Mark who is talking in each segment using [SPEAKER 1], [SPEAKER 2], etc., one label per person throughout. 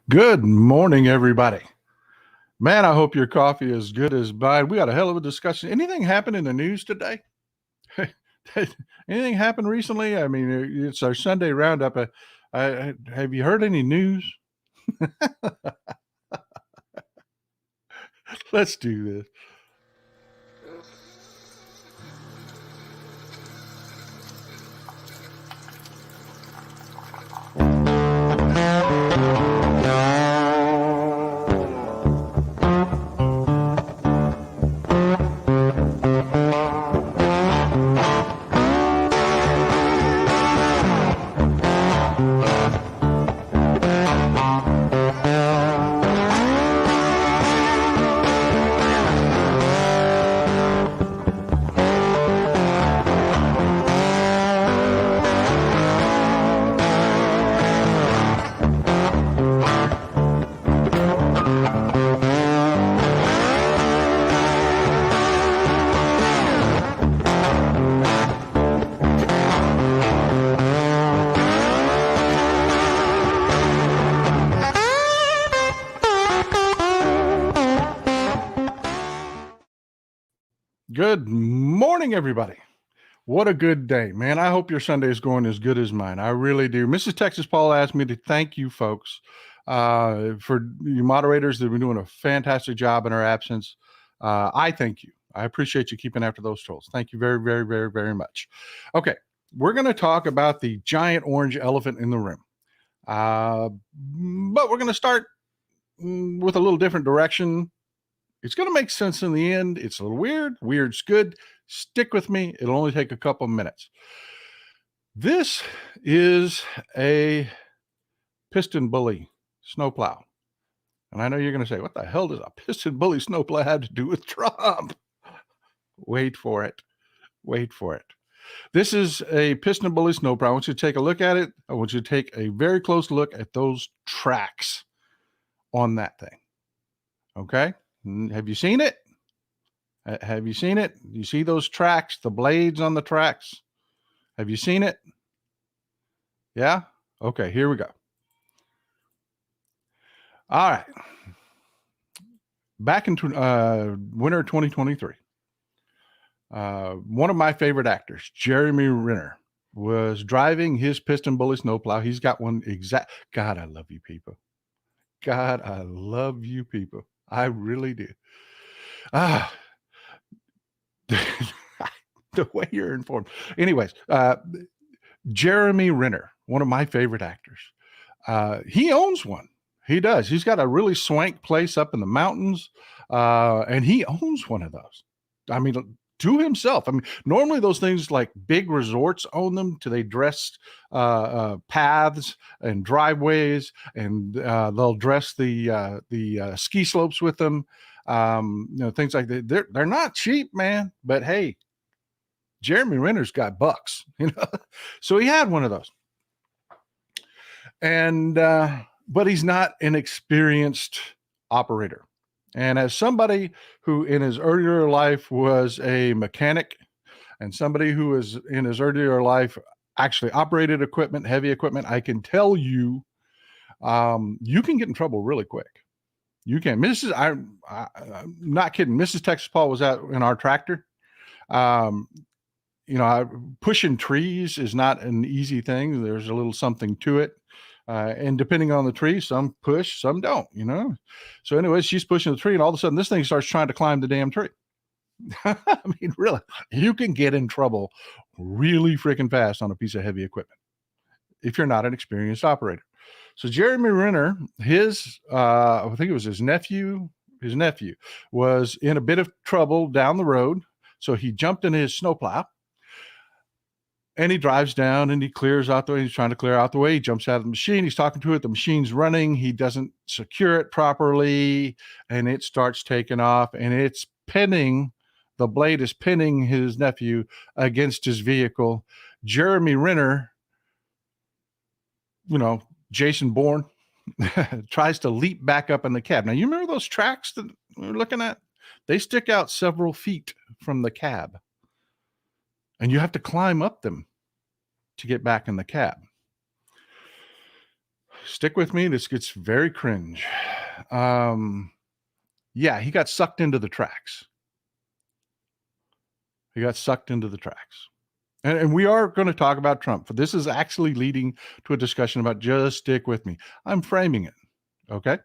[SPEAKER 1] Good morning, everybody. Man, I hope your coffee is good as mine. We got a hell of a discussion. Anything happen in the news today? Anything happened recently? I mean, it's our Sunday roundup. Have you heard any news? Let's do this. Good morning, everybody. What a good day, man. I hope your Sunday is going as good as mine. I really do. Mrs. Texas Paul asked me to thank you folks for you moderators that have been doing a fantastic job in our absence. I thank you. I appreciate you keeping after those trolls. Thank you very, very, very, very much. Okay, we're going to talk about the giant orange elephant in the room. But we're going to start with a little different direction. It's going to make sense in the end. It's a little weird. Weird's good. Stick with me. It'll only take a couple minutes. This is a piston bully snowplow. And I know you're going to say, what the hell does a piston bully snowplow have to do with Trump? Wait for it. Wait for it. This is a piston bully snowplow. I want you to take a look at it. I want you to take a very close look at those tracks on that thing. Okay? Have you seen it? Have you seen it? You see those tracks, the blades on the tracks? Have you seen it? Yeah? Okay, here we go. All right. Back in winter 2023, one of my favorite actors, Jeremy Renner, was driving his piston bully snowplow. He's got one exact. God, I love you people. God, I love you people. I really do. The way you're informed. Anyways, Jeremy Renner, one of my favorite actors. He owns one. He does. He's got a really swank place up in the mountains, and he owns one of those. I mean, to himself. I mean, normally those things like big resorts own them. They dress paths and driveways, and they'll dress the ski slopes with them. Things like that. They're not cheap, man. But hey, Jeremy Renner's got bucks, So he had one of those, and but he's not an experienced operator. And as somebody who in his earlier life was a mechanic, and somebody who was in his earlier life actually operated equipment, heavy equipment, I can tell you, you can get in trouble really quick. You can. I'm not kidding. Mrs. Texas Paul was out in our tractor. Pushing trees is not an easy thing. There's a little something to it. And depending on the tree, some push, some don't, So anyways, she's pushing the tree, and all of a sudden this thing starts trying to climb the damn tree. I mean, really, you can get in trouble really freaking fast on a piece of heavy equipment if you're not an experienced operator. So Jeremy Renner, I think it was his nephew was in a bit of trouble down the road. So he jumped in his snowplow, and he drives down and he clears out the way. He's trying to clear out the way. He jumps out of the machine. He's talking to it. The machine's running. He doesn't secure it properly, and it starts taking off, and it's pinning. The blade is pinning his nephew against his vehicle. Jeremy Renner, Jason Bourne, tries to leap back up in the cab. Now, you remember those tracks that we're looking at? They stick out several feet from the cab, and you have to climb up them to get back in the cab. Stick with me. This gets very cringe. Yeah, he got sucked into the tracks. He got sucked into the tracks. And we are going to talk about Trump. This is actually leading to a discussion about just stick with me. I'm framing it. Okay.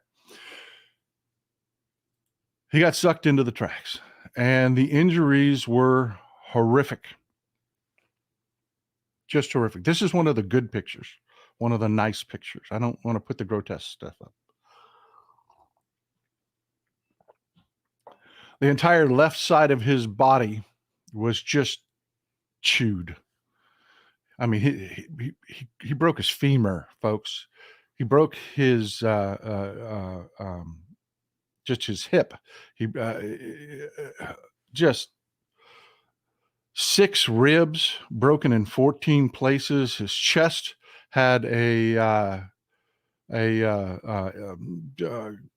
[SPEAKER 1] He got sucked into the tracks, and the injuries were horrific. Just horrific. This is one of the good pictures, one of the nice pictures. I don't want to put the grotesque stuff up. The entire left side of his body was just chewed. I mean, he broke his femur, folks. He broke his just his hip. He just 6 ribs broken in 14 places. His chest had a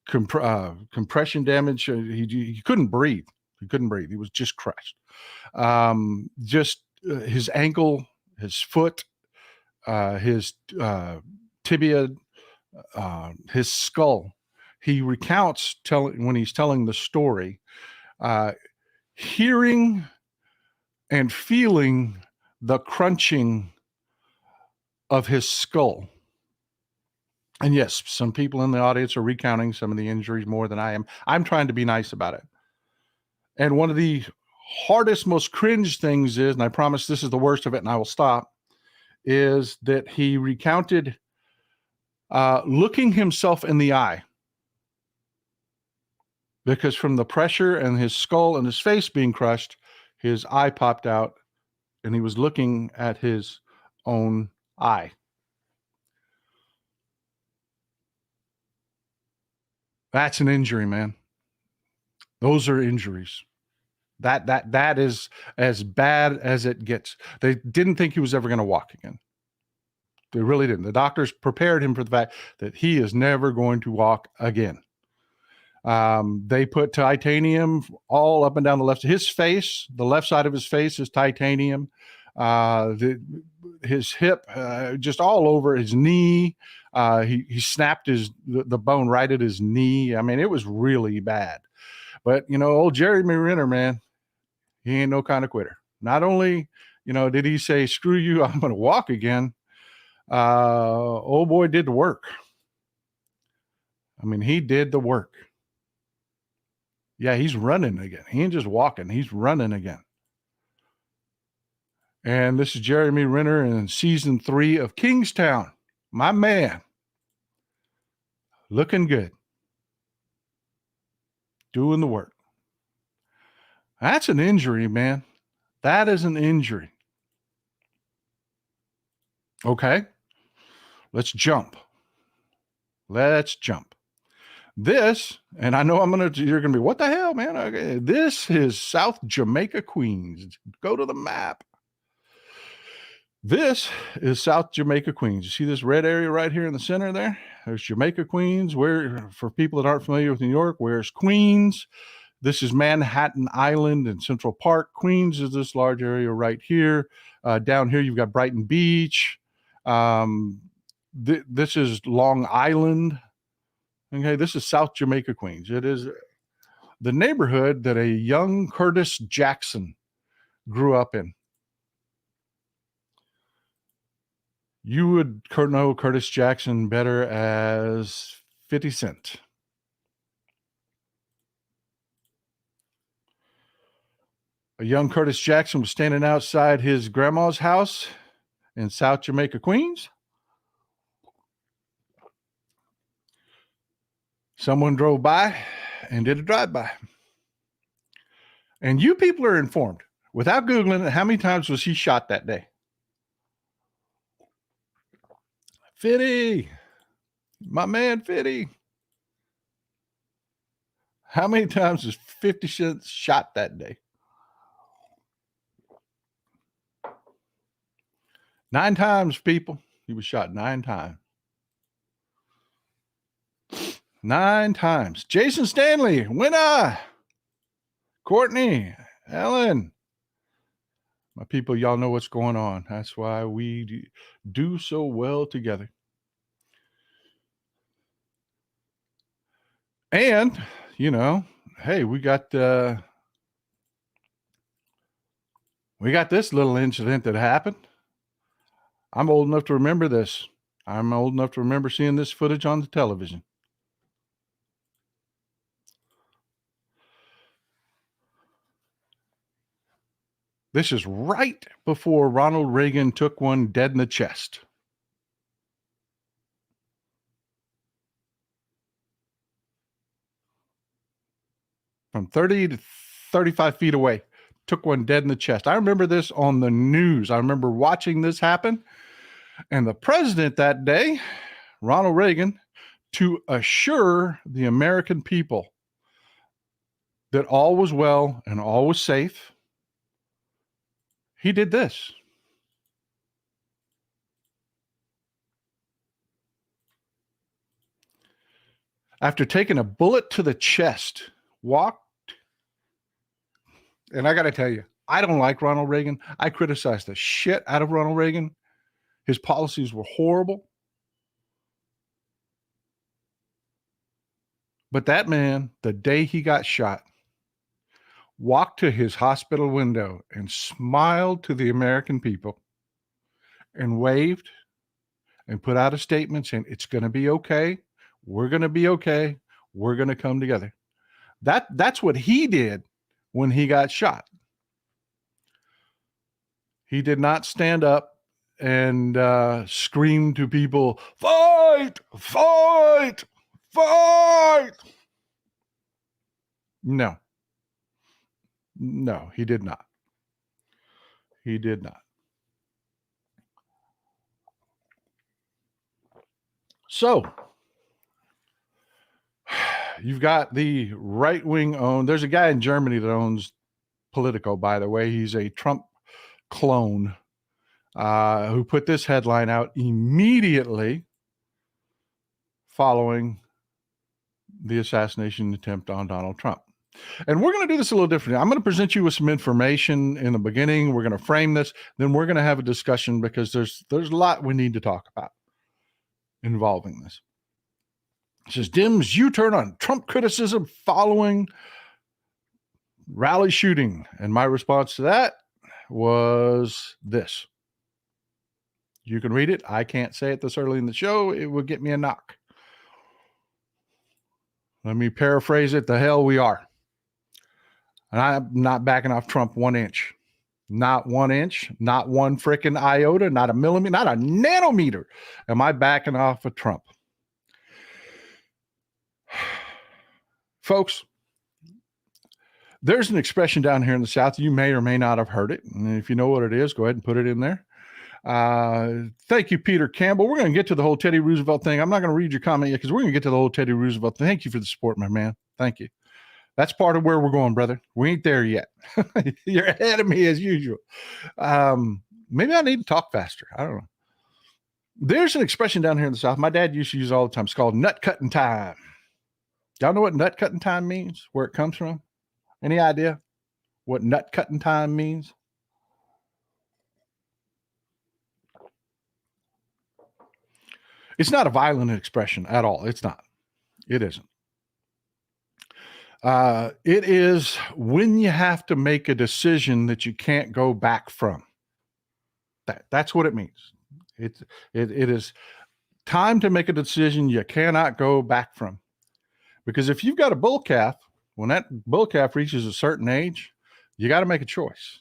[SPEAKER 1] compression damage. He couldn't breathe. He couldn't breathe. He was just crushed. His ankle, his foot, his tibia, his skull. He recounts when he's telling the story, hearing and feeling the crunching of his skull. And yes, some people in the audience are recounting some of the injuries more than I am. I'm trying to be nice about it. And one of the hardest, most cringe things is, and I promise this is the worst of it and I will stop, is that he recounted looking himself in the eye. Because from the pressure and his skull and his face being crushed, his eye popped out and he was looking at his own eye. That's an injury, man. Those are injuries. That is as bad as it gets. They didn't think he was ever going to walk again. They really didn't. The doctors prepared him for the fact that he is never going to walk again. They put titanium all up and down the left. His face, the left side of his face is titanium. His hip, just all over his knee. He snapped the bone right at his knee. I mean, it was really bad. But, old Jeremy Renner, man, he ain't no kind of quitter. Not only, did he say, screw you, I'm going to walk again. Old boy did the work. I mean, he did the work. Yeah, he's running again. He ain't just walking. He's running again. And this is Jeremy Renner in season 3 of Kingstown. My man. Looking good. Doing the work. That's an injury, man. That is an injury. Okay. Let's jump. This, and I know you're going to be, what the hell, man? Okay. This is South Jamaica, Queens. Go to the map. This is South Jamaica, Queens. You see this red area right here in the center there? There's Jamaica, Queens. Where, for people that aren't familiar with New York, where's Queens? This is Manhattan Island and Central Park. Queens is this large area right here. Down here, you've got Brighton Beach. This is Long Island. Okay, this is South Jamaica, Queens. It is the neighborhood that a young Curtis Jackson grew up in. You would know Curtis Jackson better as 50 Cent. A young Curtis Jackson was standing outside his grandma's house in South Jamaica, Queens. Someone drove by and did a drive-by. And you people are informed. Without Googling it, how many times was he shot that day? 50. My man, 50. How many times was 50 Cent shot that day? 9 times, people. He was shot 9 times. 9 times. Jason Stanley, winner. Courtney, Ellen. My people, y'all know what's going on. That's why we do so well together. And, you know, hey, we got this little incident that happened. I'm old enough to remember this. I'm old enough to remember seeing this footage on the television. This is right before Ronald Reagan took one dead in the chest. From 30 to 35 feet away, took one dead in the chest. I remember this on the news. I remember watching this happen. And the president that day, Ronald Reagan, to assure the American people that all was well and all was safe, he did this. After taking a bullet to the chest, walked, and I got to tell you, I don't like Ronald Reagan. I criticized the shit out of Ronald Reagan. His policies were horrible. But that man, the day he got shot, walked to his hospital window and smiled to the American people and waved and put out a statement saying, it's going to be okay. We're going to be okay. We're going to come together. That's what he did when he got shot. He did not stand up and scream to people, fight, fight, fight. No, he did not. He did not. So you've got the right wing owned. There's a guy in Germany that owns Politico, by the way. He's a Trump clone who put this headline out immediately following the assassination attempt on Donald Trump. And we're going to do this a little differently. I'm going to present you with some information in the beginning. We're going to frame this. Then we're going to have a discussion because there's a lot we need to talk about involving this. It says, Dim's U-turn on Trump criticism following rally shooting. And my response to that was this. You can read it. I can't say it this early in the show. It would get me a knock. Let me paraphrase it. The hell we are. And I'm not backing off Trump 1 inch. Not 1 inch, not one freaking iota, not a millimeter, not a nanometer. Am I backing off of Trump? Folks, there's an expression down here in the South. You may or may not have heard it. And if you know what it is, go ahead and put it in there. Thank you, Peter Campbell. We're going to get to the whole Teddy Roosevelt thing. I'm not going to read your comment yet because we're going to get to the whole Teddy Roosevelt thing. Thank you for the support, my man. Thank you. That's part of where we're going, brother. We ain't there yet. You're ahead of me as usual. Maybe I need to talk faster. I don't know. There's an expression down here in the South. My dad used to use it all the time. It's called nut cutting time. Y'all know what nut cutting time means? Where it comes from? Any idea what nut cutting time means? It's not a violent expression at all. It's not. It isn't. It is when you have to make a decision that you can't go back from. That's what it means. It is time to make a decision you cannot go back from. Because if you've got a bull calf, when that bull calf reaches a certain age, you got to make a choice.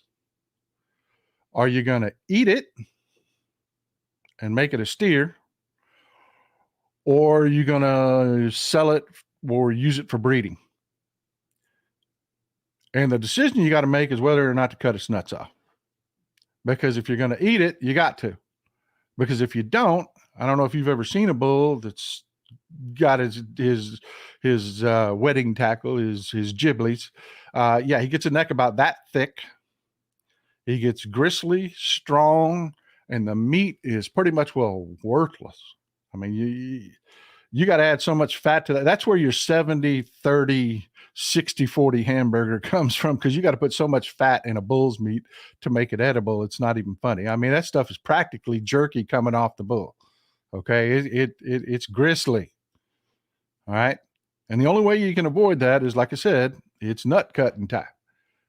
[SPEAKER 1] Are you going to eat it and make it a steer? Or are you going to sell it or use it for breeding? And the decision you got to make is whether or not to cut its nuts off. Because if you're going to eat it, you got to. Because if you don't, I don't know if you've ever seen a bull that's got his wedding tackle, his giblies. He gets a neck about that thick. He gets gristly, strong, and the meat is pretty much, worthless. I mean, you got to add so much fat to that. That's where your 70, 30, 60, 40 hamburger comes from, because you got to put so much fat in a bull's meat to make it edible. It's not even funny. I mean, that stuff is practically jerky coming off the bull. Okay. It's gristly. All right. And the only way you can avoid that is, like I said, it's nut cutting time.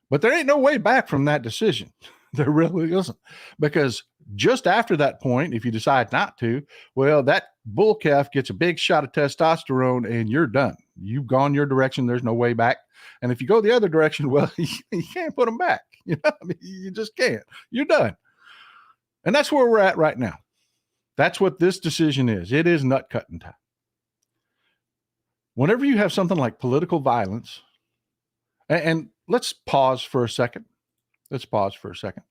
[SPEAKER 1] But there ain't no way back from that decision. There really isn't. Because just after that point, if you decide not to, well, that bull calf gets a big shot of testosterone and you're done. You've gone your direction. There's no way back. And if you go the other direction, well, you can't put them back. I mean, you just can't. You're done. And that's where we're at right now. That's what this decision is. It is nut cutting time. Whenever you have something like political violence, and let's pause for a second. Let's pause for a second.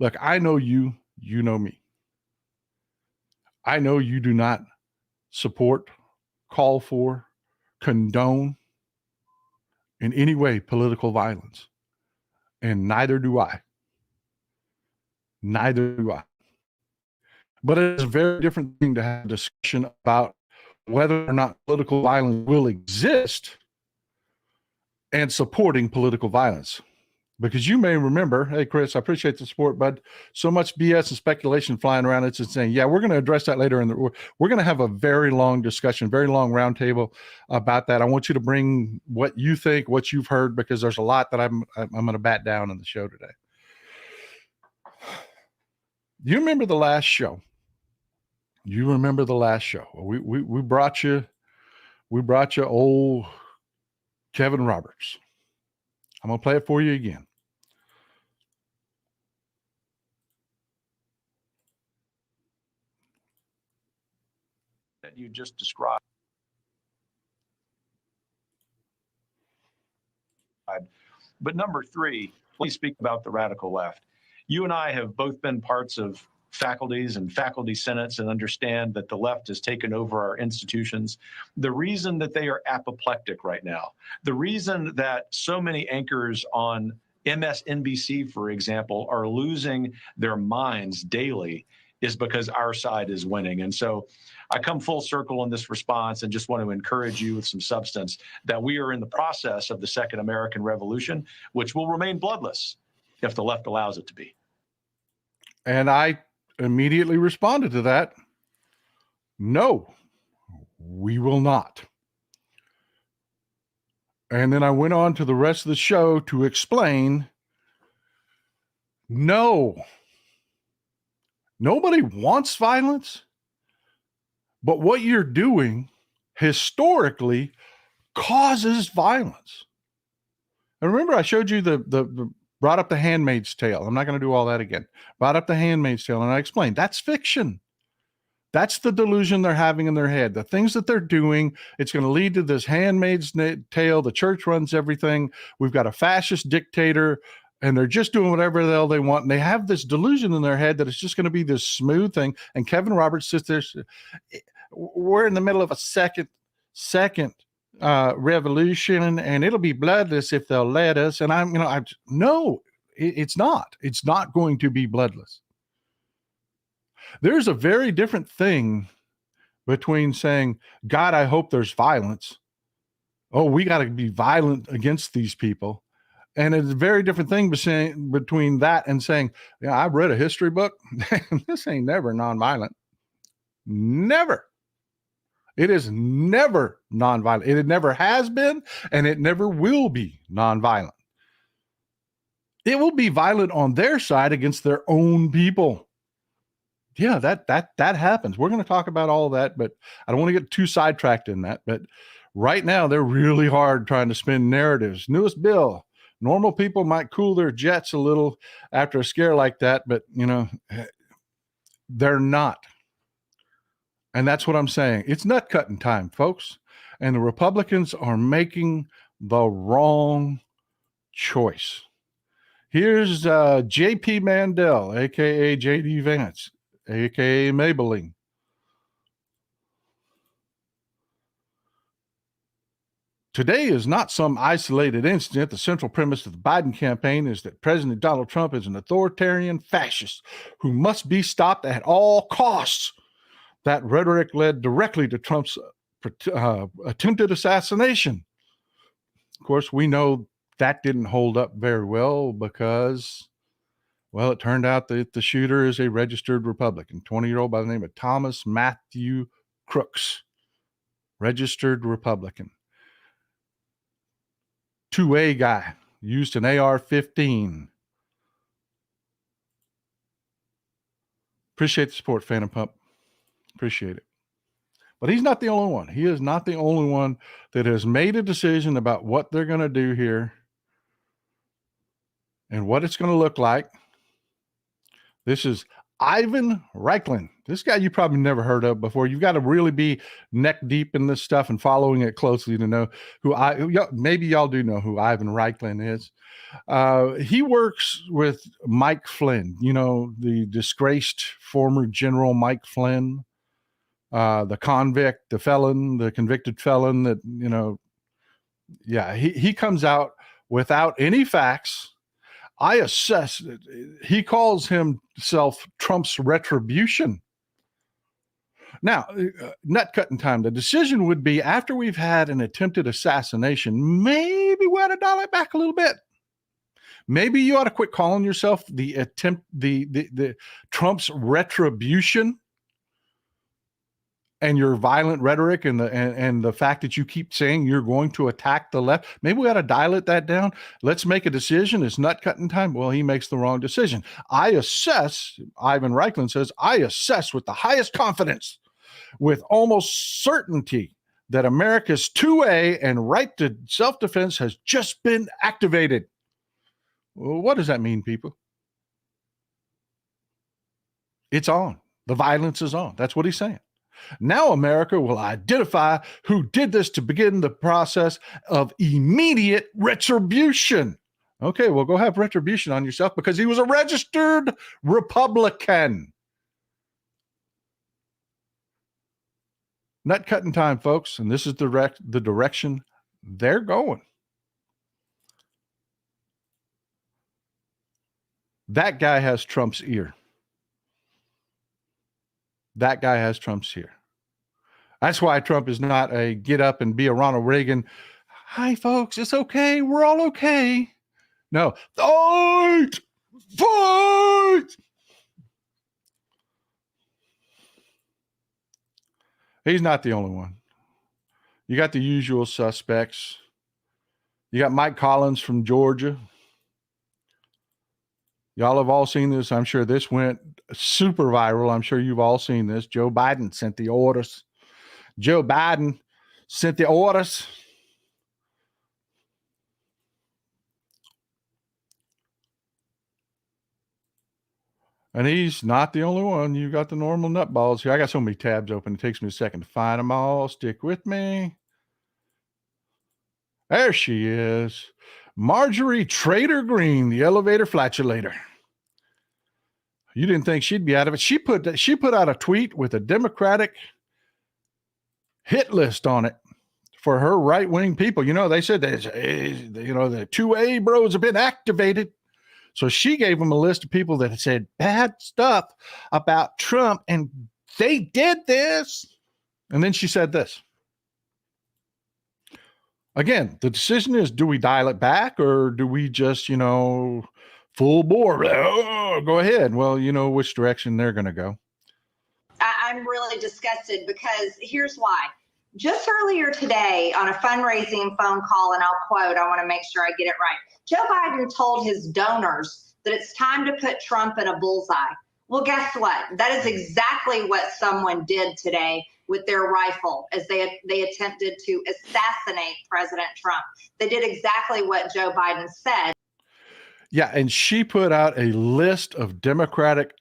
[SPEAKER 1] Look, I know you, you know me. I know you do not support, call for, condone in any way political violence. And neither do I. Neither do I. But it's a very different thing to have a discussion about whether or not political violence will exist and supporting political violence. Because you may remember, hey, Chris, I appreciate the support, bud. So much BS and speculation flying around. It's insane. Yeah, we're going to address that later. We're going to have a very long discussion, very long roundtable about that. I want you to bring what you think, what you've heard, because there's a lot that I'm going to bat down in the show today. You remember the last show? You remember the last show? We brought you old Kevin Roberts. I'm going to play it for you again. That you just described. But number three, please speak about the radical left. You and I have both been parts of faculties and faculty senates and understand that the left has taken over our institutions. The reason that they are apoplectic right now, the reason that so many anchors on MSNBC, for example, are losing their minds daily is because our side is winning. And so I come full circle in this response and just want to encourage you with some substance that we are in the process of the Second American Revolution, which will remain bloodless if the left allows it to be. And I immediately responded to that. No, we will not. And then I went on to the rest of the show to explain, no, nobody wants violence, but what you're doing historically causes violence. And remember, I showed you the brought up the Handmaid's Tale. I'm not going to do all that again. Brought up the Handmaid's Tale, and I explained that's fiction. That's the delusion they're having in their head. The things that they're doing, it's going to lead to this Handmaid's Tale. The church runs everything. We've got a fascist dictator, and they're just doing whatever the hell they want. And they have this delusion in their head that it's just going to be this smooth thing. And Kevin Roberts sits there. We're in the middle of a second revolution, and it'll be bloodless if they'll let us. And no, it's not. It's not going to be bloodless. There's a very different thing between saying, God, I hope there's violence. Oh, we got to be violent against these people. And it's a very different thing between that and saying, yeah, I've read a history book. This ain't never nonviolent. Never. It is never nonviolent. It never has been, and it never will be nonviolent. It will be violent on their side against their own people. Yeah, that happens. We're going to talk about all of that, but I don't want to get too sidetracked in that. But right now, they're really hard trying to spin narratives. Newest bill. Normal people might cool their jets a little after a scare like that, but, they're not. And that's what I'm saying. It's nut cutting time, folks. And the Republicans are making the wrong choice. Here's J.P. Mandel, a.k.a. J.D. Vance, a.k.a. Maybelline. Today is not some isolated incident. The central premise of the Biden campaign is that President Donald Trump is an authoritarian fascist who must be stopped at all costs. That rhetoric led directly to Trump's attempted assassination. Of course, we know that didn't hold up very well because, well, it turned out that the shooter is a registered Republican, 20-year-old by the name of Thomas Matthew Crooks, registered Republican. 2A guy used an AR-15. Appreciate the support, Phantom Pump. Appreciate it. But he's not the only one. He is not the only one that has made a decision about what they're going to do here and what it's going to look like. This is Ivan Reichland. This guy you probably never heard of before. You've got to really be neck deep in this stuff and following it closely to know maybe y'all do know who Ivan Reichland is. He works with Mike Flynn, the disgraced former General Mike Flynn, the convict, the felon, the convicted felon that, he comes out without any facts. I assess it. He calls himself Trump's retribution. Now, nut cutting time. The decision would be after we've had an attempted assassination, maybe we ought to dial it back a little bit. Maybe you ought to quit calling yourself the Trump's retribution and your violent rhetoric and the fact that you keep saying you're going to attack the left. Maybe we ought to dial that down. Let's make a decision. It's nut cutting time. Well, he makes the wrong decision. Ivan Reichland says, I assess with the highest confidence, with almost certainty, that America's 2A and right to self-defense has just been activated. Well, what does that mean, people? It's on. The violence is on. That's what he's saying. Now America will identify who did this to begin the process of immediate retribution. Okay, well, go have retribution on yourself because he was a registered Republican. Nut cutting time, folks, and this is the direction they're going. That guy has Trump's ear. That guy has Trump's ear. That's why Trump is not a get up and be a Ronald Reagan. Hi, folks. It's okay. We're all okay. No. Fight! Fight! He's not the only one. You got the usual suspects. You got Mike Collins from Georgia. Y'all have all seen this. I'm sure this went super viral. I'm sure you've all seen this. Joe Biden sent the orders. And he's not the only one. You got the normal nutballs here. I got so many tabs open. It takes me a second to find them all. Stick with me. There she is. Marjorie Trader Green, the elevator flatulator. You didn't think she'd be out of it. She put out a tweet with a Democratic hit list on it for her right-wing people. They said the 2A bros have been activated. So she gave them a list of people that had said bad stuff about Trump, and they did this. And then she said this. Again, the decision is, do we dial it back or do we just, full bore? Oh, go ahead. Well, you know which direction they're going to go.
[SPEAKER 2] I'm really disgusted because here's why. Just earlier today on a fundraising phone call, and I'll quote, I want to make sure I get it right. Joe Biden told his donors that it's time to put Trump in a bullseye. Well, guess what? That is exactly what someone did today with their rifle as they attempted to assassinate President Trump. They did exactly what Joe Biden said.
[SPEAKER 1] Yeah, and she put out a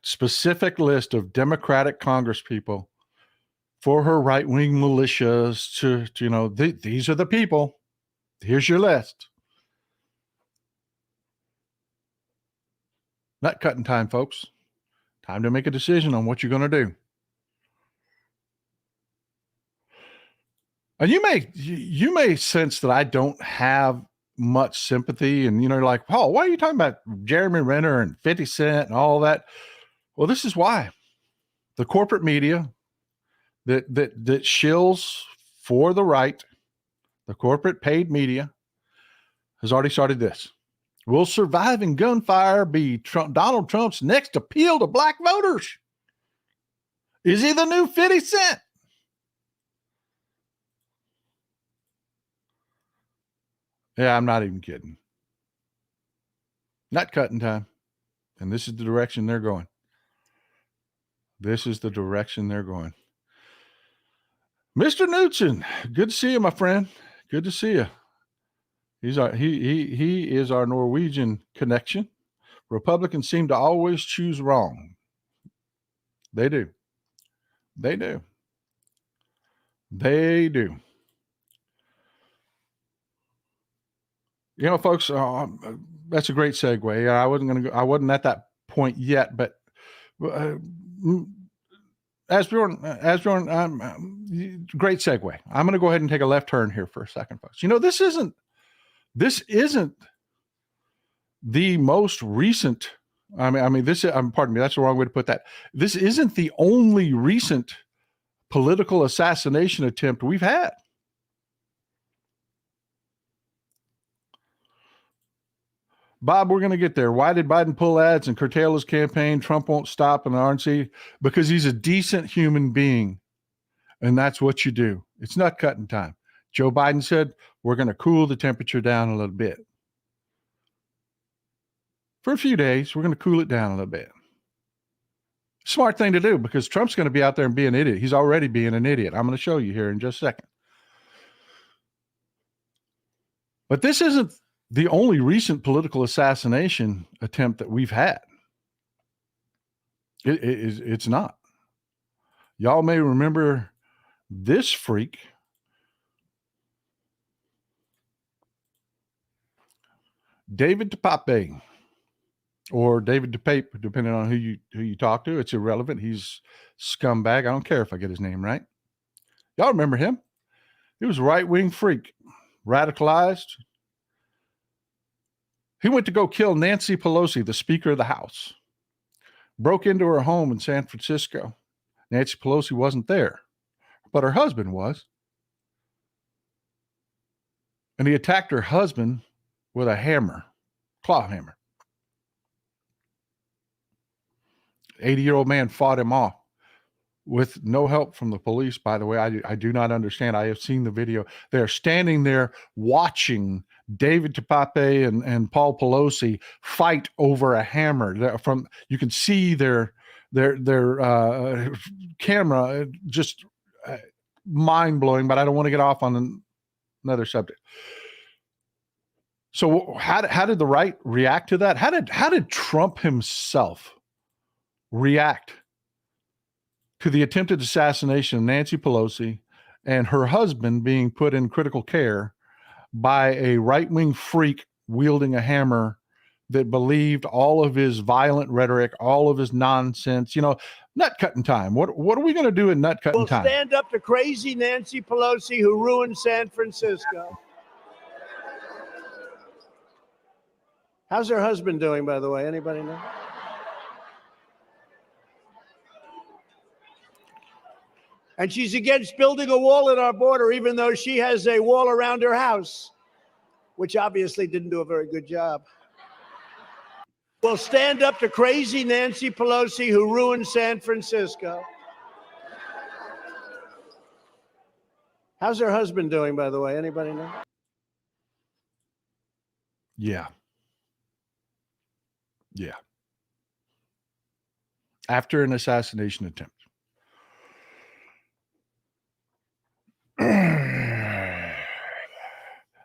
[SPEAKER 1] specific list of Democratic congresspeople for her right-wing militias to these are the people. Here's your list. Nut cutting time, folks. Time to make a decision on what you're going to do. And you may sense that I don't have much sympathy, and like, Paul, why are you talking about Jeremy Renner and 50 Cent and all that? Well, this is why. The corporate media that shills for the right, the corporate paid media, has already started this. Will surviving gunfire be Donald Trump's next appeal to black voters? Is he the new 50 Cent? Yeah, I'm not even kidding. Nut cutting time. And this is the direction they're going. This is the direction they're going. Mr. Knudsen, good to see you, my friend. Good to see you. He is our Norwegian connection. Republicans seem to always choose wrong. They do. They do. They do. You know, folks, that's a great segue. I wasn't at that point yet, but Asbjorn, great segue. I'm going to go ahead and take a left turn here for a second, folks. You know, this isn't the most recent. Pardon me. That's the wrong way to put that. This isn't the only recent political assassination attempt we've had. Bob, we're going to get there. Why did Biden pull ads and curtail his campaign? Trump won't stop in the RNC because he's a decent human being. And that's what you do. It's nut cutting time. Joe Biden said, we're going to cool the temperature down a little bit. For a few days, we're going to cool it down a little bit. Smart thing to do because Trump's going to be out there and be an idiot. He's already being an idiot. I'm going to show you here in just a second. But this isn't the only recent political assassination attempt that we've had. It's not. Y'all may remember this freak. David DePape, or David DePape, depending on who you talk to. It's irrelevant. He's scumbag. I don't care if I get his name right. Y'all remember him? He was a right-wing freak, radicalized. He went to go kill Nancy Pelosi, the Speaker of the House. Broke into her home in San Francisco. Nancy Pelosi wasn't there, but her husband was. And he attacked her husband with a hammer, claw hammer. 80-year-old man fought him off with no help from the police, by the way. I do not understand. I have seen the video. They're standing there watching David DePape and Paul Pelosi fight over a hammer. You can see their camera, just mind-blowing, but I don't want to get off on another subject. So how did the right react to that? How did Trump himself react to the attempted assassination of Nancy Pelosi and her husband being put in critical care by a right-wing freak wielding a hammer that believed all of his violent rhetoric, all of his nonsense? You know, nut cutting time. What are we going to do in nut cutting time?
[SPEAKER 3] We'll stand up to crazy Nancy Pelosi who ruined San Francisco. How's her husband doing, by the way? Anybody know? And she's against building a wall at our border, even though she has a wall around her house, which obviously didn't do a very good job. We'll stand up to crazy Nancy Pelosi who ruined San Francisco. How's her husband doing, by the way? Anybody know?
[SPEAKER 1] Yeah. After an assassination attempt.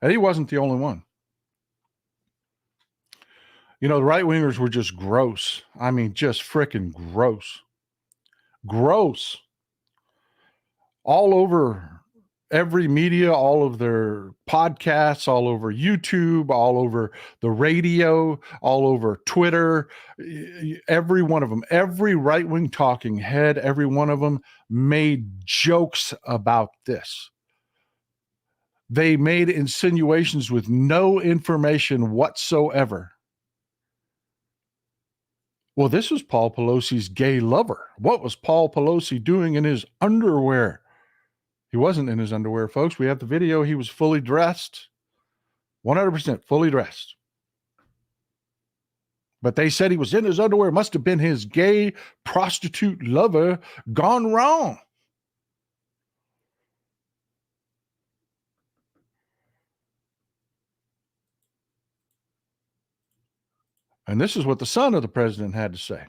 [SPEAKER 1] And he wasn't the only one. You know, the right-wingers were just gross. I mean, just freaking gross. Gross. All over every media, all of their podcasts, all over YouTube, all over the radio, all over Twitter, every one of them, every right-wing talking head, every one of them made jokes about this. They made insinuations with no information whatsoever. Well, this was Paul Pelosi's gay lover. What was Paul Pelosi doing in his underwear? He wasn't in his underwear, folks. We have the video. He was fully dressed, 100% fully dressed. But they said he was in his underwear. It must have been his gay prostitute lover gone wrong. And this is what the son of the president had to say.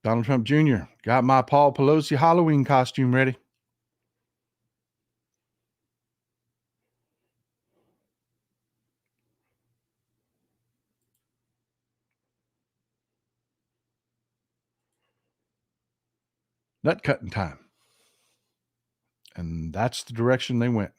[SPEAKER 1] Donald Trump Jr. got my Paul Pelosi Halloween costume ready. Nut cutting time. And that's the direction they went.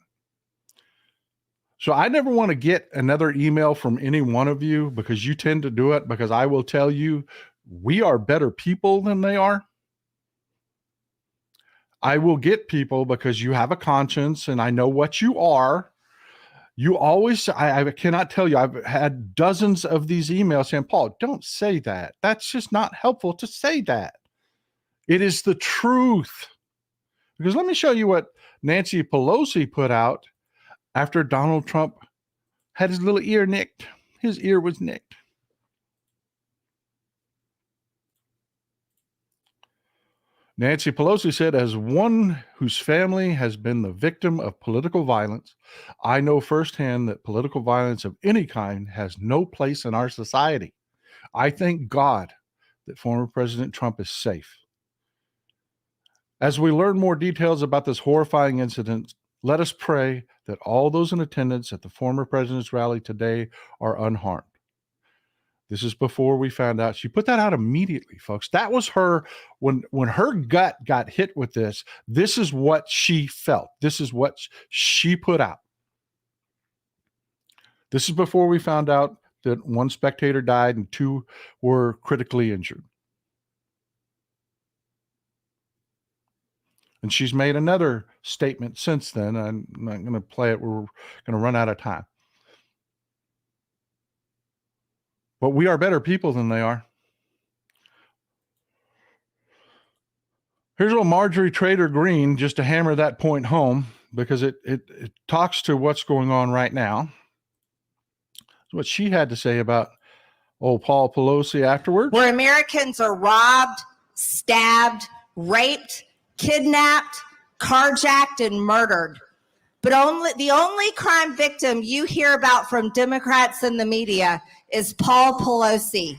[SPEAKER 1] So I never want to get another email from any one of you, because you tend to do it, because I will tell you, we are better people than they are. I will get people because you have a conscience and I know what you are. You always, I cannot tell you, I've had dozens of these emails saying, Paul, don't say that. That's just not helpful to say that. It is the truth. Because let me show you what Nancy Pelosi put out after Donald Trump had his little ear nicked. His ear was nicked. Nancy Pelosi said, as one whose family has been the victim of political violence, I know firsthand that political violence of any kind has no place in our society. I thank God that former President Trump is safe. As we learn more details about this horrifying incident, let us pray that all those in attendance at the former president's rally today are unharmed. This is before we found out. She put that out immediately, folks. That was her, when her gut got hit with this is what she felt. This is what she put out. This is before we found out that one spectator died and 2 were critically injured. And she's made another statement since then. I'm not going to play it. We're going to run out of time. But we are better people than they are. Here's a little Marjorie Trader Green, just to hammer that point home, because it talks to what's going on right now. What she had to say about old Paul Pelosi afterwards.
[SPEAKER 4] Where Americans are robbed, stabbed, raped, kidnapped, carjacked, and murdered. But the only crime victim you hear about from Democrats in the media is Paul Pelosi.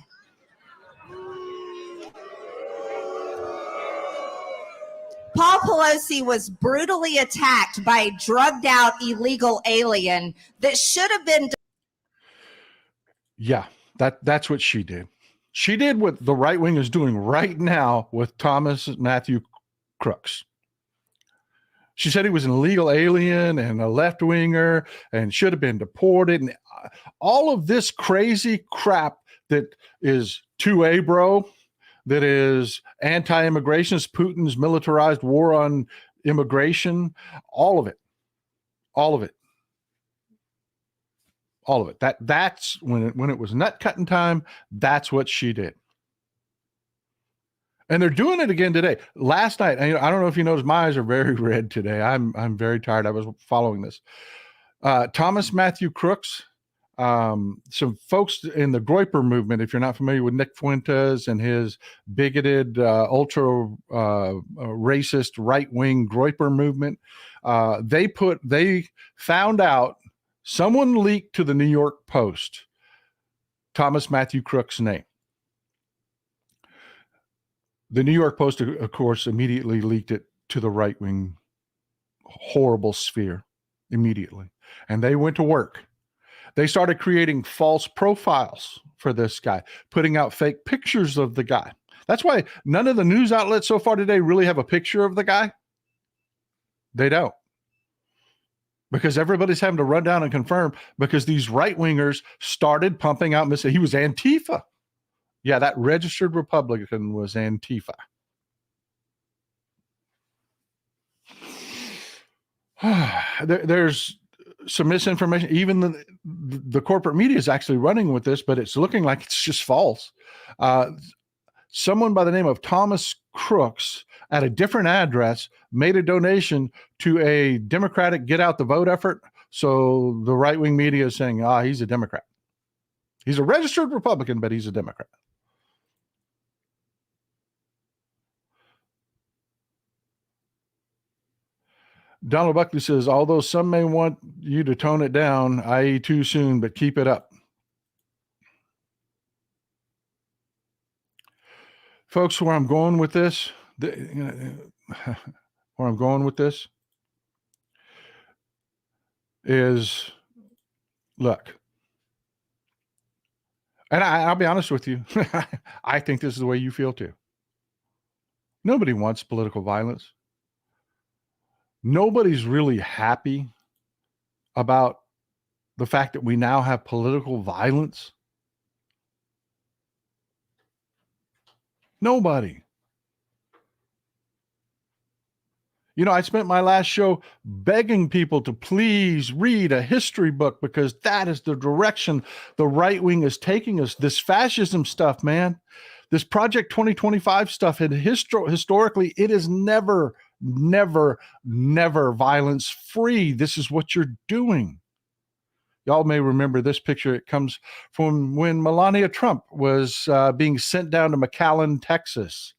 [SPEAKER 4] Paul Pelosi was brutally attacked by a drugged out illegal alien that should have been.
[SPEAKER 1] Yeah, that's what she did. She did what the right wing is doing right now with Thomas Matthew Crooks. She said he was an illegal alien and a left winger and should have been deported, and all of this crazy crap that is 2A bro, that is anti-immigrationist, Putin's militarized war on immigration, all of it. That's when it was nut cutting time. That's what she did. And they're doing it again today. Last night, I don't know if you noticed, my eyes are very red today. I'm very tired. I was following this. Thomas Matthew Crooks, some folks in the Groyper movement, if you're not familiar with Nick Fuentes and his bigoted, ultra racist right-wing Groyper movement, they found out, someone leaked to the New York Post Thomas Matthew Crooks' name. The New York Post, of course, immediately leaked it to the right-wing horrible sphere immediately. And they went to work. They started creating false profiles for this guy, putting out fake pictures of the guy. That's why none of the news outlets so far today really have a picture of the guy. They don't. Because everybody's having to run down and confirm, because these right-wingers started pumping out, he was Antifa. Yeah, that registered Republican was Antifa. There's some misinformation. Even the corporate media is actually running with this, but it's looking like it's just false. Someone by the name of Thomas Crooks at a different address made a donation to a Democratic get out the vote effort. So the right-wing media is saying, he's a Democrat. He's a registered Republican, but he's a Democrat. Donald Buckley says, although some may want you to tone it down, i.e. too soon, but keep it up. Folks, where I'm going with this, is, look, and I'll be honest with you, I think this is the way you feel too. Nobody wants political violence. Nobody's really happy about the fact that we now have political violence. Nobody. You know, I spent my last show begging people to please read a history book because that is the direction the right wing is taking us. This fascism stuff, man, this Project 2025 stuff, and historically, it is never violence free. This is what you're doing. Y'all may remember this picture. It comes from when Melania Trump was being sent down to McAllen, Texas.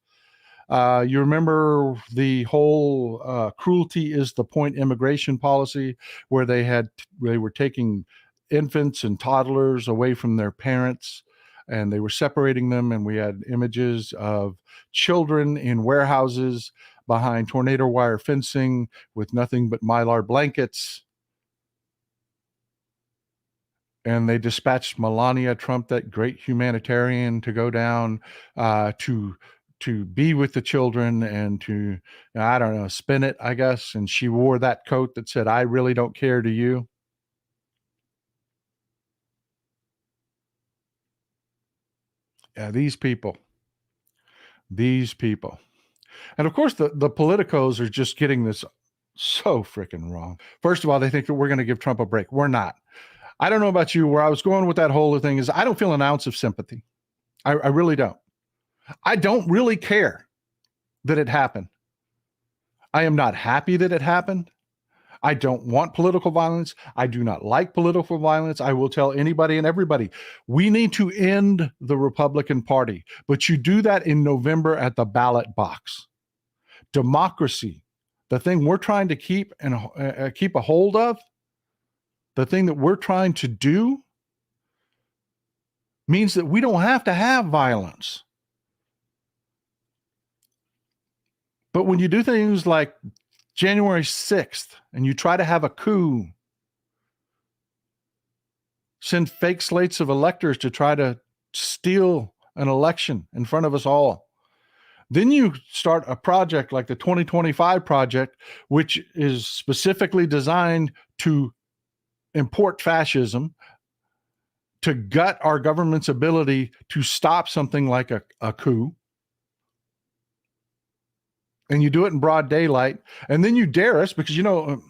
[SPEAKER 1] You remember the whole cruelty is the point immigration policy, where they were taking infants and toddlers away from their parents, and they were separating them. And we had images of children in warehouses behind tornado wire fencing with nothing but Mylar blankets. And they dispatched Melania Trump, that great humanitarian, to go down to be with the children and to, I don't know, spin it, I guess. And she wore that coat that said, "I really don't care to you." Yeah, these people. And of course, the politicos are just getting this so freaking wrong. First of all, they think that we're going to give Trump a break. We're not. I don't know about you. Where I was going with that whole thing is I don't feel an ounce of sympathy. I really don't. I don't really care that it happened. I am not happy that it happened. I don't want political violence. I do not like political violence. I will tell anybody and everybody, we need to end the Republican Party. But you do that in November at the ballot box. Democracy, the thing we're trying to keep and keep a hold of, the thing that we're trying to do, means that we don't have to have violence. But when you do things like January 6th and you try to have a coup, send fake slates of electors to try to steal an election in front of us all, then you start a project like the 2025 project, which is specifically designed to import fascism, to gut our government's ability to stop something like a coup. And you do it in broad daylight. And then you dare us because, you know,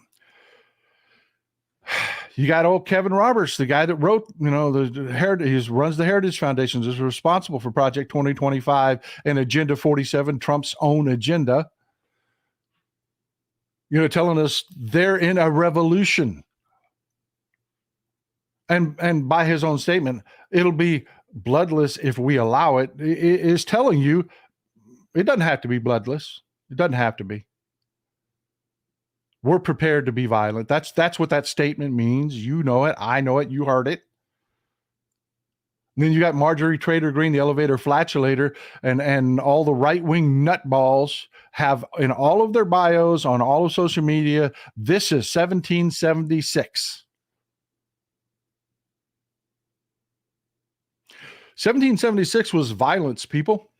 [SPEAKER 1] you got old Kevin Roberts, the guy that wrote, you know, the Heritage, he runs the Heritage Foundations, is responsible for Project 2025 and Agenda 47, Trump's own agenda, you know, telling us they're in a revolution. And by his own statement, it'll be bloodless if we allow it. It is telling you it doesn't have to be bloodless. It doesn't have to be. We're prepared to be violent. That's what that statement means. You know it. I know it. You heard it. And then you got Marjorie Trader Green, the elevator flatulator, and all the right-wing nutballs have in all of their bios on all of social media, this is 1776. 1776 was violence, people.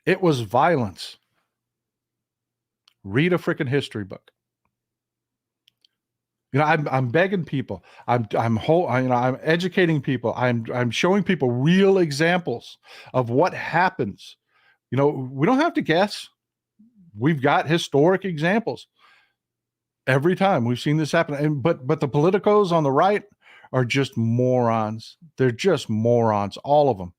[SPEAKER 1] It was violence. Read a freaking history book. You know, I'm begging people. I'm educating people. I'm showing people real examples of what happens. You know, we don't have to guess. We've got historic examples. Every time we've seen this happen. But the politicos on the right are just morons. They're just morons, all of them.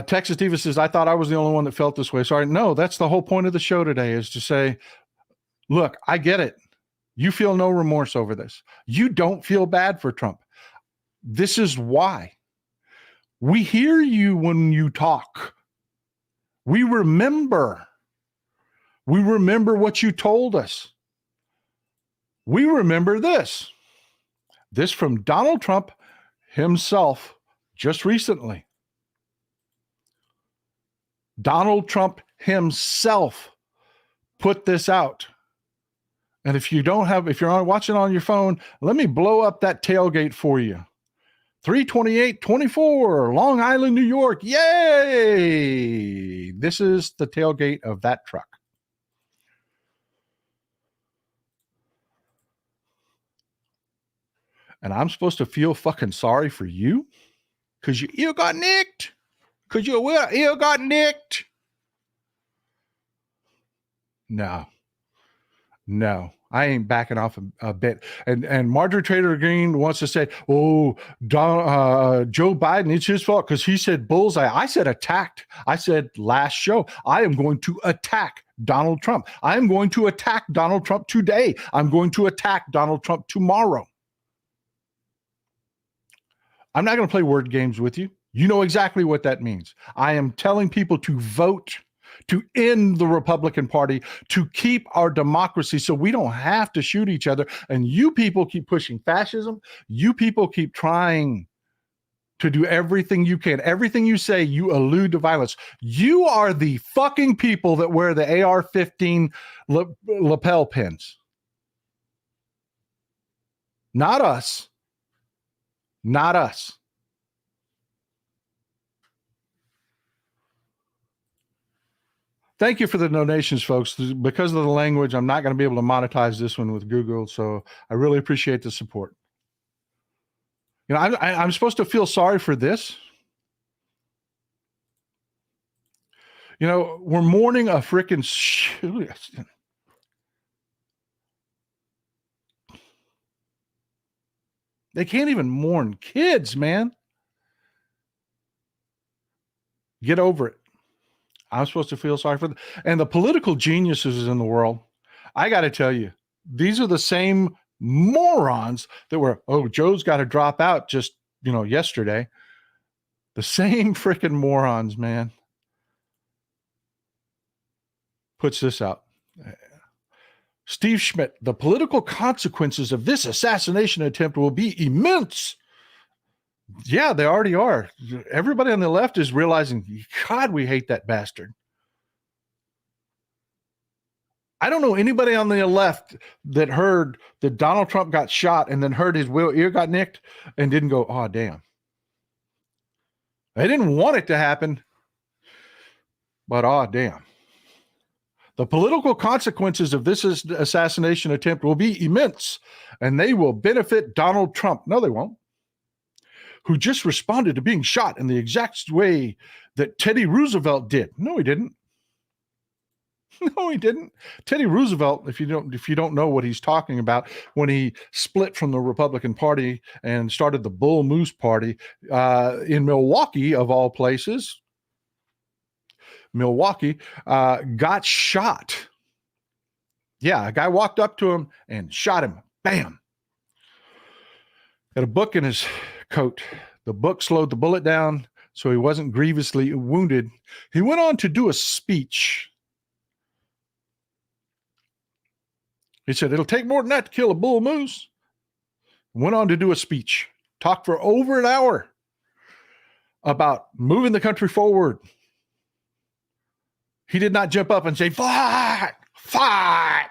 [SPEAKER 1] Texas Diva says, I thought I was the only one that felt this way. Sorry. No, that's the whole point of the show today, is to say, look, I get it. You feel no remorse over this. You don't feel bad for Trump. This is why. We hear you when you talk. We remember. We remember what you told us. We remember this. This from Donald Trump himself just recently. Donald Trump himself put this out. And if you're watching on your phone, let me blow up that tailgate for you. 32824, Long Island, New York. Yay! This is the tailgate of that truck. And I'm supposed to feel fucking sorry for you? Because your ear got nicked? Because your ear got nicked? No, I ain't backing off a bit. And Marjorie Taylor Greene wants to say, oh, Joe Biden, it's his fault because he said bullseye. I said attacked. I said last show, I am going to attack Donald Trump. I am going to attack Donald Trump today. I'm going to attack Donald Trump tomorrow. I'm not going to play word games with you. You know exactly what that means. I am telling people to vote to end the Republican Party, to keep our democracy so we don't have to shoot each other. And you people keep pushing fascism. You people keep trying to do everything you can. Everything you say, you allude to violence. You are the fucking people that wear the AR-15 lapel pins. Not us. Not us. Thank you for the donations, folks. Because of the language, I'm not going to be able to monetize this one with Google, so I really appreciate the support. You know, I'm supposed to feel sorry for this. You know, we're mourning a freaking They can't even mourn kids, man. Get over it. I'm supposed to feel sorry for them. And the political geniuses in the world, I got to tell you, these are the same morons that were, oh, Joe's got to drop out just, yesterday. The same freaking morons, man. Puts this out. Steve Schmidt, the political consequences of this assassination attempt will be immense. Yeah, they already are. Everybody on the left is realizing, God, we hate that bastard. I don't know anybody on the left that heard that Donald Trump got shot and then heard his ear got nicked and didn't go, oh, damn. They didn't want it to happen, but oh, damn. The political consequences of this assassination attempt will be immense, and they will benefit Donald Trump. No, they won't. Who just responded to being shot in the exact way that Teddy Roosevelt did. No, he didn't. No, he didn't. Teddy Roosevelt, if you don't know what he's talking about, when he split from the Republican Party and started the Bull Moose Party in Milwaukee, of all places, got shot. Yeah, a guy walked up to him and shot him. Bam. Had a book in his coat. The book slowed the bullet down, so he wasn't grievously wounded. He went on to do a speech. He said, it'll take more than that to kill a bull moose. Went on to do a speech. Talked for over an hour about moving the country forward. He did not jump up and say, fight, fight.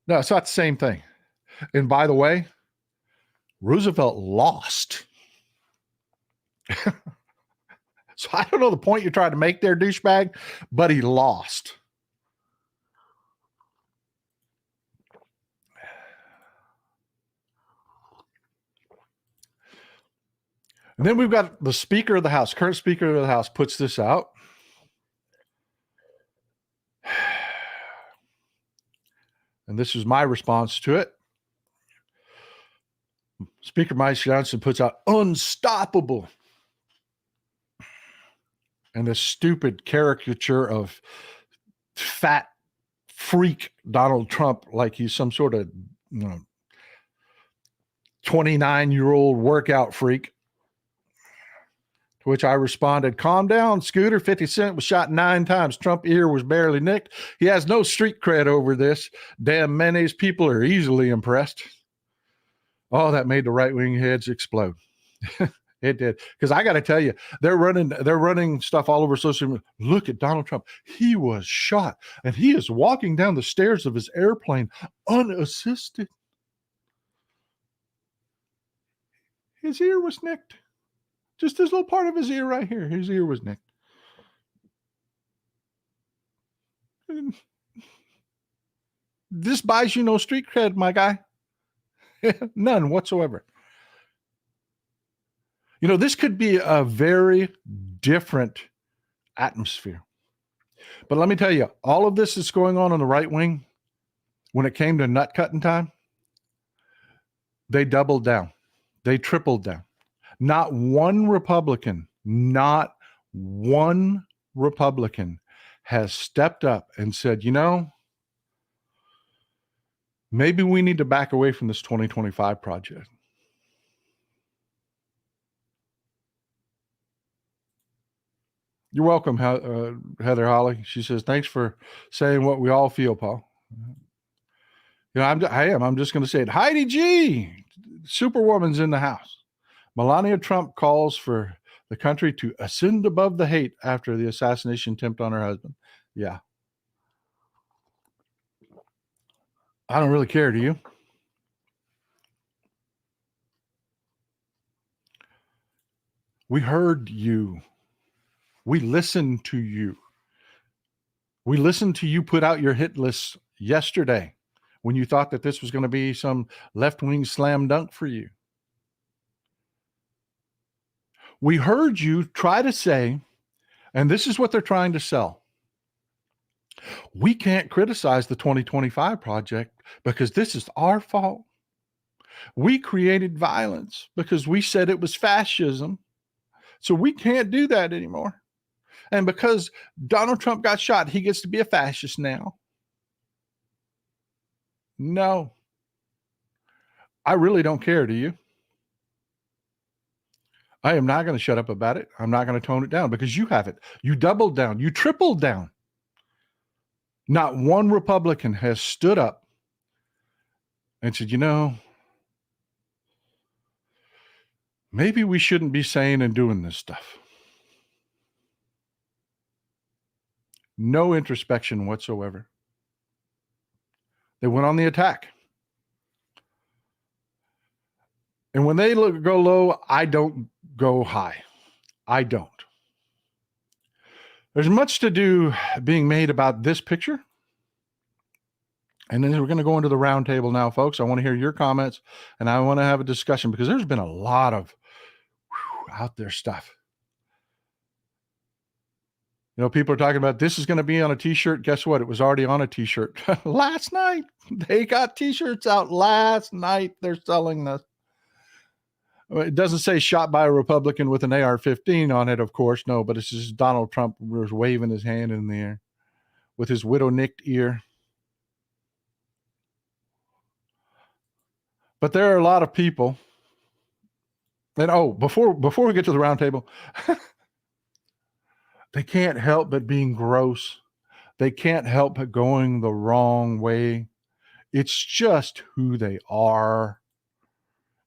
[SPEAKER 1] No, it's not the same thing. And by the way, Roosevelt lost. So I don't know the point you're trying to make there, douchebag, but he lost. And then we've got the Speaker of the House, current Speaker of the House, puts this out. And this is my response to it. Speaker Mike Johnson puts out unstoppable. And this stupid caricature of fat freak Donald Trump, like he's some sort of 29-year-old workout freak. To which I responded, calm down, Scooter. 50 Cent was shot 9 times. Trump ear was barely nicked. He has no street cred over this. Damn mayonnaise people are easily impressed. Oh, that made the right wing heads explode. It did. Because I got to tell you, they're running stuff all over social media. Look at Donald Trump. He was shot and he is walking down the stairs of his airplane unassisted. His ear was nicked. Just this little part of his ear right here. His ear was nicked. This buys you no street cred, my guy. None whatsoever. You know, this could be a very different atmosphere. But let me tell you, all of this is going on the right wing. When it came to nut cutting time, they doubled down. They tripled down. Not one Republican has stepped up and said, you know, maybe we need to back away from this 2025 project. You're welcome, Heather Holly. She says, thanks for saying what we all feel, Paul. You know, I'm just going to say it. Heidi G, Superwoman's in the house. Melania Trump calls for the country to ascend above the hate after the assassination attempt on her husband. Yeah. I don't really care, do you? We heard you. We listened to you. We listened to you put out your hit list yesterday when you thought that this was going to be some left-wing slam dunk for you. We heard you try to say, and this is what they're trying to sell, we can't criticize the 2025 project because this is our fault. We created violence because we said it was fascism. So we can't do that anymore. And because Donald Trump got shot, he gets to be a fascist now. No. I really don't care, do you? I am not going to shut up about it. I'm not going to tone it down because you have it. You doubled down. You tripled down. Not one Republican has stood up and said, you know, maybe we shouldn't be saying and doing this stuff. No introspection whatsoever. They went on the attack. And when they go low, I don't go high. I don't. There's much to do being made about this picture. And then we're going to go into the roundtable now, folks. I want to hear your comments and I want to have a discussion because there's been a lot of out there stuff. You know, people are talking about this is going to be on a t-shirt. Guess what? It was already on a t-shirt last night. They got t-shirts out last night. They're selling this. It doesn't say shot by a Republican with an AR-15 on it, of course. No, but it's just Donald Trump was waving his hand in the air with his widow-nicked ear. But there are a lot of people. And before we get to the roundtable, they can't help but being gross. They can't help but going the wrong way. It's just who they are.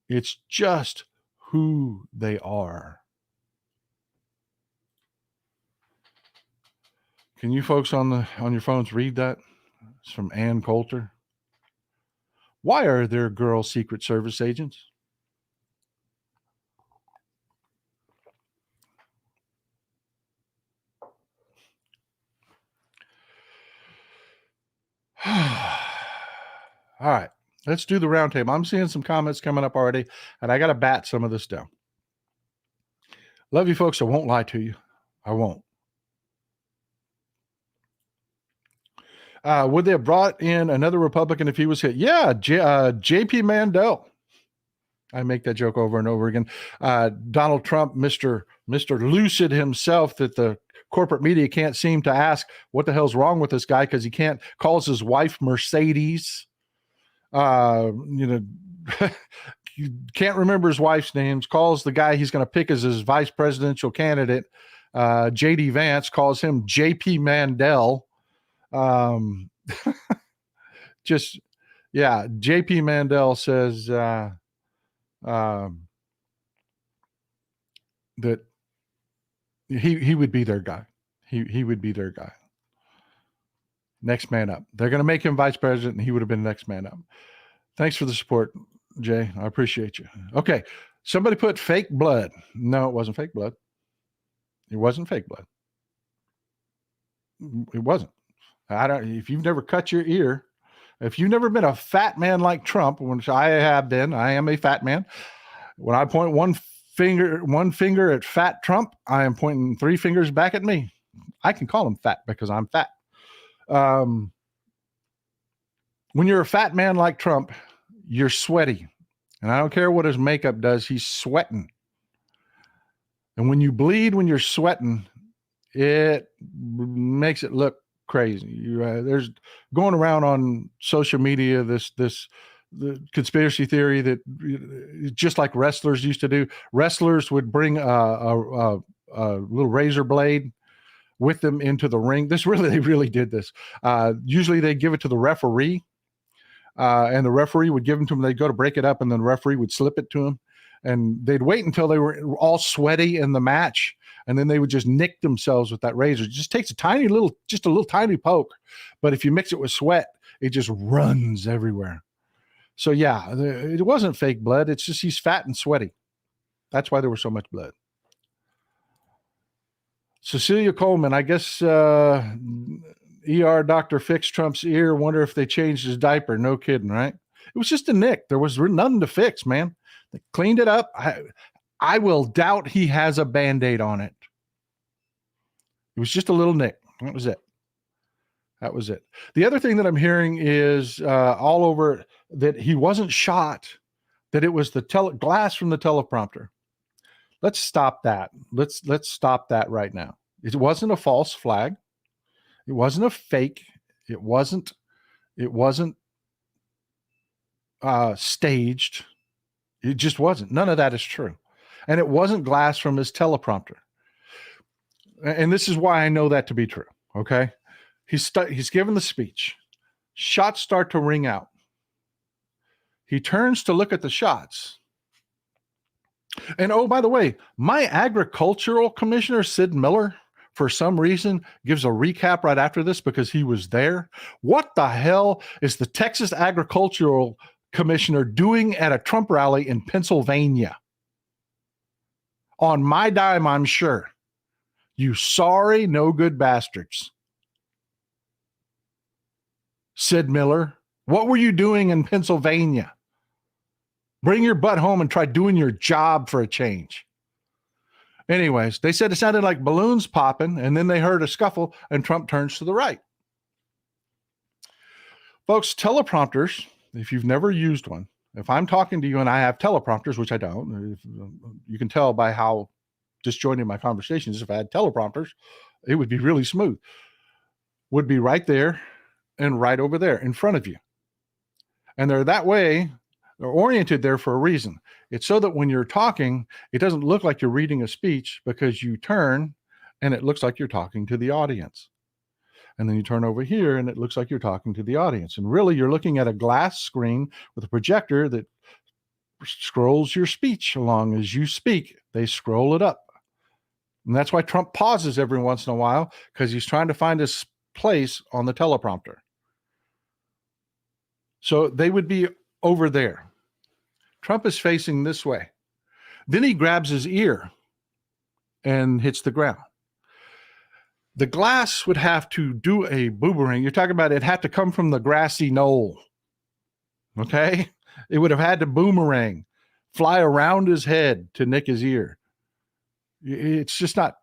[SPEAKER 1] It's just who they are. Can you folks on your phones read that? It's from Ann Coulter. Why are there girl Secret Service agents? All right, let's do the roundtable. I'm seeing some comments coming up already, and I got to bat some of this down. Love you, folks. I won't lie to you. I won't. Would they have brought in another Republican if he was hit? Yeah, J.P. Mandel. I make that joke over and over again. Donald Trump, Mr. Lucid himself, that the corporate media can't seem to ask what the hell's wrong with this guy because he calls his wife Mercedes. You can't remember his wife's names, calls the guy he's going to pick as his vice presidential candidate, J.D. Vance, calls him J.P. Mandel. J.P. Mandel says, that he would be their guy. He would be their guy. Next man up. They're going to make him vice president, and he would have been next man up. Thanks for the support, Jay. I appreciate you. Okay. Somebody put fake blood. No, it wasn't fake blood. It wasn't fake blood. It wasn't. If you've never cut your ear, if you've never been a fat man like Trump, which I have been, I am a fat man. When I point one finger at fat Trump, I am pointing 3 fingers back at me. I can call him fat because I'm fat. When you're a fat man like Trump, you're sweaty. And I don't care what his makeup does, he's sweating. And when you bleed, when you're sweating, it makes it look crazy. There's going around on social media the conspiracy theory that just like wrestlers used to do, wrestlers would bring a little razor blade with them into the ring. They really did this. Usually they give it to the referee, and the referee would give them to them. They'd go to break it up, and then the referee would slip it to them, and they'd wait until they were all sweaty in the match, and then they would just nick themselves with that razor. It just takes a little tiny poke, but if you mix it with sweat, it just runs everywhere. So yeah, it wasn't fake blood. It's just he's fat and sweaty. That's why there was so much blood. Cecilia Coleman, I guess ER doctor fixed Trump's ear. Wonder if they changed his diaper. No kidding, right? It was just a nick. There was nothing to fix, man. They cleaned it up. I will doubt he has a Band-Aid on it. It was just a little nick. That was it. That was it. The other thing that I'm hearing is all over that he wasn't shot, that it was the glass from the teleprompter. Let's stop that. Let's stop that right now. It wasn't a false flag. It wasn't a fake. It wasn't staged. It just wasn't. None of that is true. And it wasn't glass from his teleprompter. And this is why I know that to be true. Okay. He's given the speech. Shots start to ring out. He turns to look at the shots. And oh, by the way, my agricultural commissioner, Sid Miller, for some reason, gives a recap right after this because he was there. What the hell is the Texas agricultural commissioner doing at a Trump rally in Pennsylvania? On my dime, I'm sure. You sorry, no good bastards. Sid Miller, what were you doing in Pennsylvania? Bring your butt home and try doing your job for a change. Anyways, they said it sounded like balloons popping, and then they heard a scuffle, and Trump turns to the right. Folks, teleprompters, if you've never used one, if I'm talking to you and I have teleprompters, which I don't, you can tell by how disjointed my conversations. If I had teleprompters, it would be really smooth. Would be right there and right over there in front of you. And they're that way, they're oriented there for a reason. It's so that when you're talking, it doesn't look like you're reading a speech because you turn and it looks like you're talking to the audience. And then you turn over here and it looks like you're talking to the audience. And really, you're looking at a glass screen with a projector that scrolls your speech along as you speak. They scroll it up. And that's why Trump pauses every once in a while, because he's trying to find his place on the teleprompter. So they would be over there. Trump is facing this way. Then he grabs his ear and hits the ground. The glass would have to do a boomerang. You're talking about it had to come from the grassy knoll. Okay? It would have had to boomerang, fly around his head to nick his ear. It's just not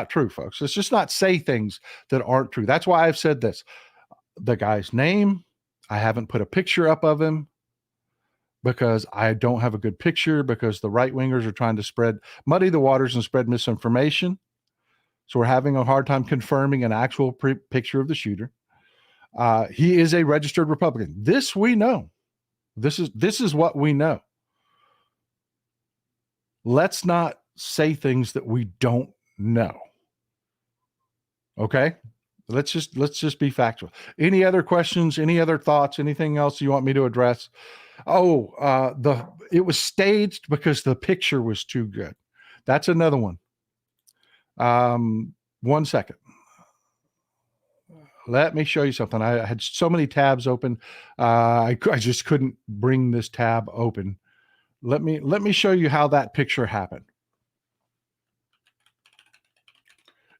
[SPEAKER 1] true, folks. Let's just not say things that aren't true. That's why I've said this. The guy's name, I haven't put a picture up of him because I don't have a good picture, because the right-wingers are trying to muddy the waters and spread misinformation. So we're having a hard time confirming an actual picture of the shooter. He is a registered Republican. This we know. This is what we know. Let's not say things that we don't know. Okay? Let's just be factual. Any other questions, any other thoughts, anything else you want me to address? It was staged because the picture was too good. That's another one. 1 second. Let me show you something. I had so many tabs open. I just couldn't bring this tab open. Let me show you how that picture happened.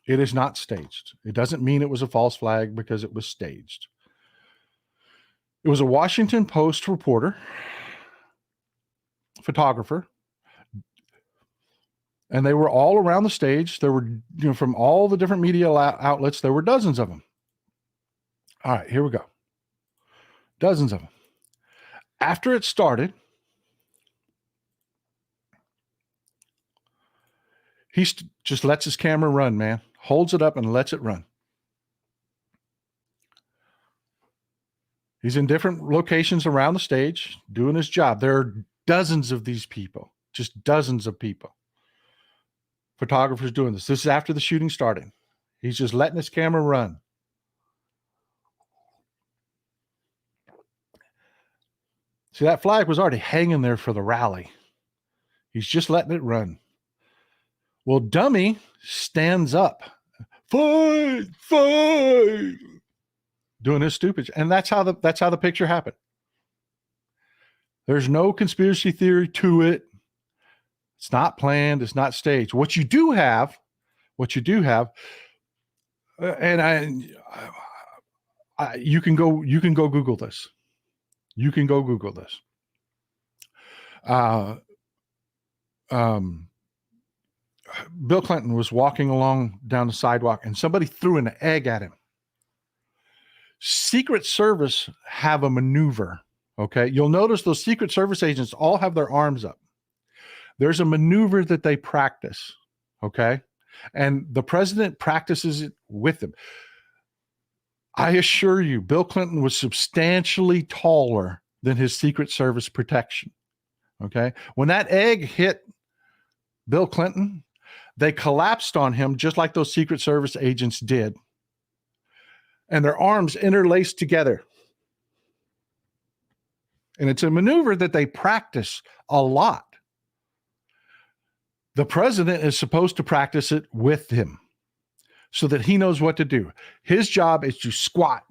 [SPEAKER 1] It is not staged. It doesn't mean it was a false flag because it was staged. It was a Washington Post reporter, photographer, and they were all around the stage. There were, from all the different media outlets, there were dozens of them. All right, here we go. Dozens of them. After it started, he just lets his camera run, man. Holds it up and lets it run. He's in different locations around the stage doing his job. There are dozens of these people, just dozens of people. Photographers doing this. This is after the shooting started. He's just letting his camera run. See, that flag was already hanging there for the rally. He's just letting it run. Well, dummy stands up. Fight, fight. Doing his stupid. And that's how the picture happened. There's no conspiracy theory to it. It's not planned. It's not staged. What you do have, and you can go Google this. You can go Google this. Bill Clinton was walking along down the sidewalk and somebody threw an egg at him. Secret Service have a maneuver. Okay. You'll notice those Secret Service agents all have their arms up. There's a maneuver that they practice. Okay. And the president practices it with them. I assure you, Bill Clinton was substantially taller than his Secret Service protection. Okay. When that egg hit Bill Clinton, they collapsed on him just like those Secret Service agents did. And their arms interlaced together. And it's a maneuver that they practice a lot. The president is supposed to practice it with him so that he knows what to do. His job is to squat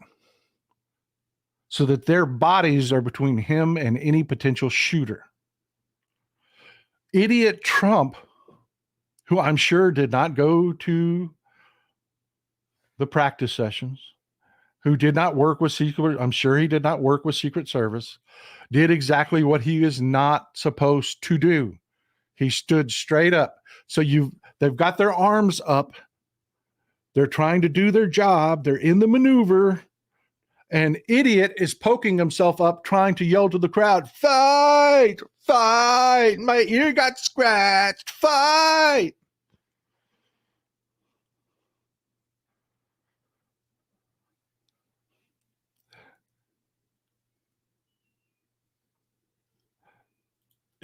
[SPEAKER 1] so that their bodies are between him and any potential shooter. Idiot Trump, who I'm sure did not go to the practice sessions, who did not work with I'm sure he did not work with Secret Service, did exactly what he is not supposed to do. He stood straight up. So they've got their arms up. They're trying to do their job. They're in the maneuver. And idiot is poking himself up, trying to yell to the crowd, fight, fight. My ear got scratched. Fight.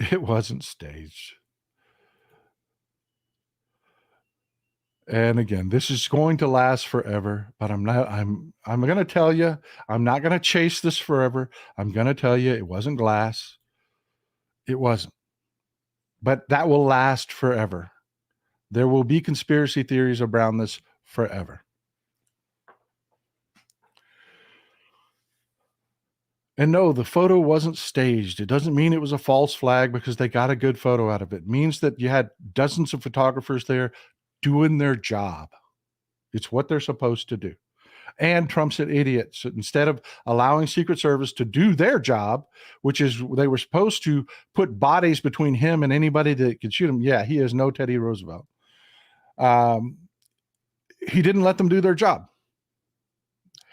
[SPEAKER 1] It wasn't staged. And again, this is going to last forever, but I'm going to tell you, I'm not going to chase this forever. I'm going to tell you it wasn't glass. It wasn't. But that will last forever. There will be conspiracy theories around this forever. And no, the photo wasn't staged. It doesn't mean it was a false flag because they got a good photo out of it. It means that you had dozens of photographers there doing their job. It's what they're supposed to do. And Trump's an idiot. So instead of allowing Secret Service to do their job, which is they were supposed to put bodies between him and anybody that could shoot him. Yeah, he is no Teddy Roosevelt. He didn't let them do their job.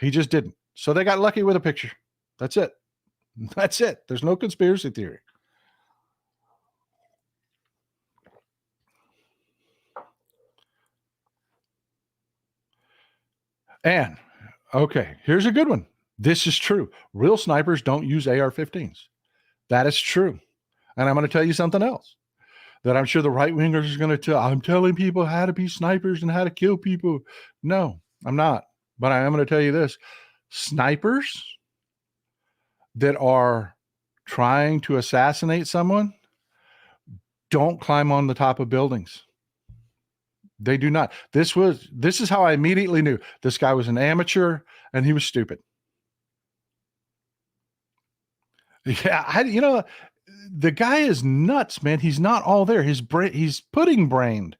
[SPEAKER 1] He just didn't. So they got lucky with a picture. That's it. That's it. There's no conspiracy theory. And, okay, here's a good one. This is true. Real snipers don't use AR-15s. That is true. And I'm going to tell you something else that I'm sure the right-wingers are going to tell. I'm telling people how to be snipers and how to kill people. No, I'm not. But I am going to tell you this. Snipers that are trying to assassinate someone don't climb on the top of buildings. They do not. This is how I immediately knew this guy was an amateur and he was stupid. Yeah, the guy is nuts, man. He's not all there. He's pudding brained.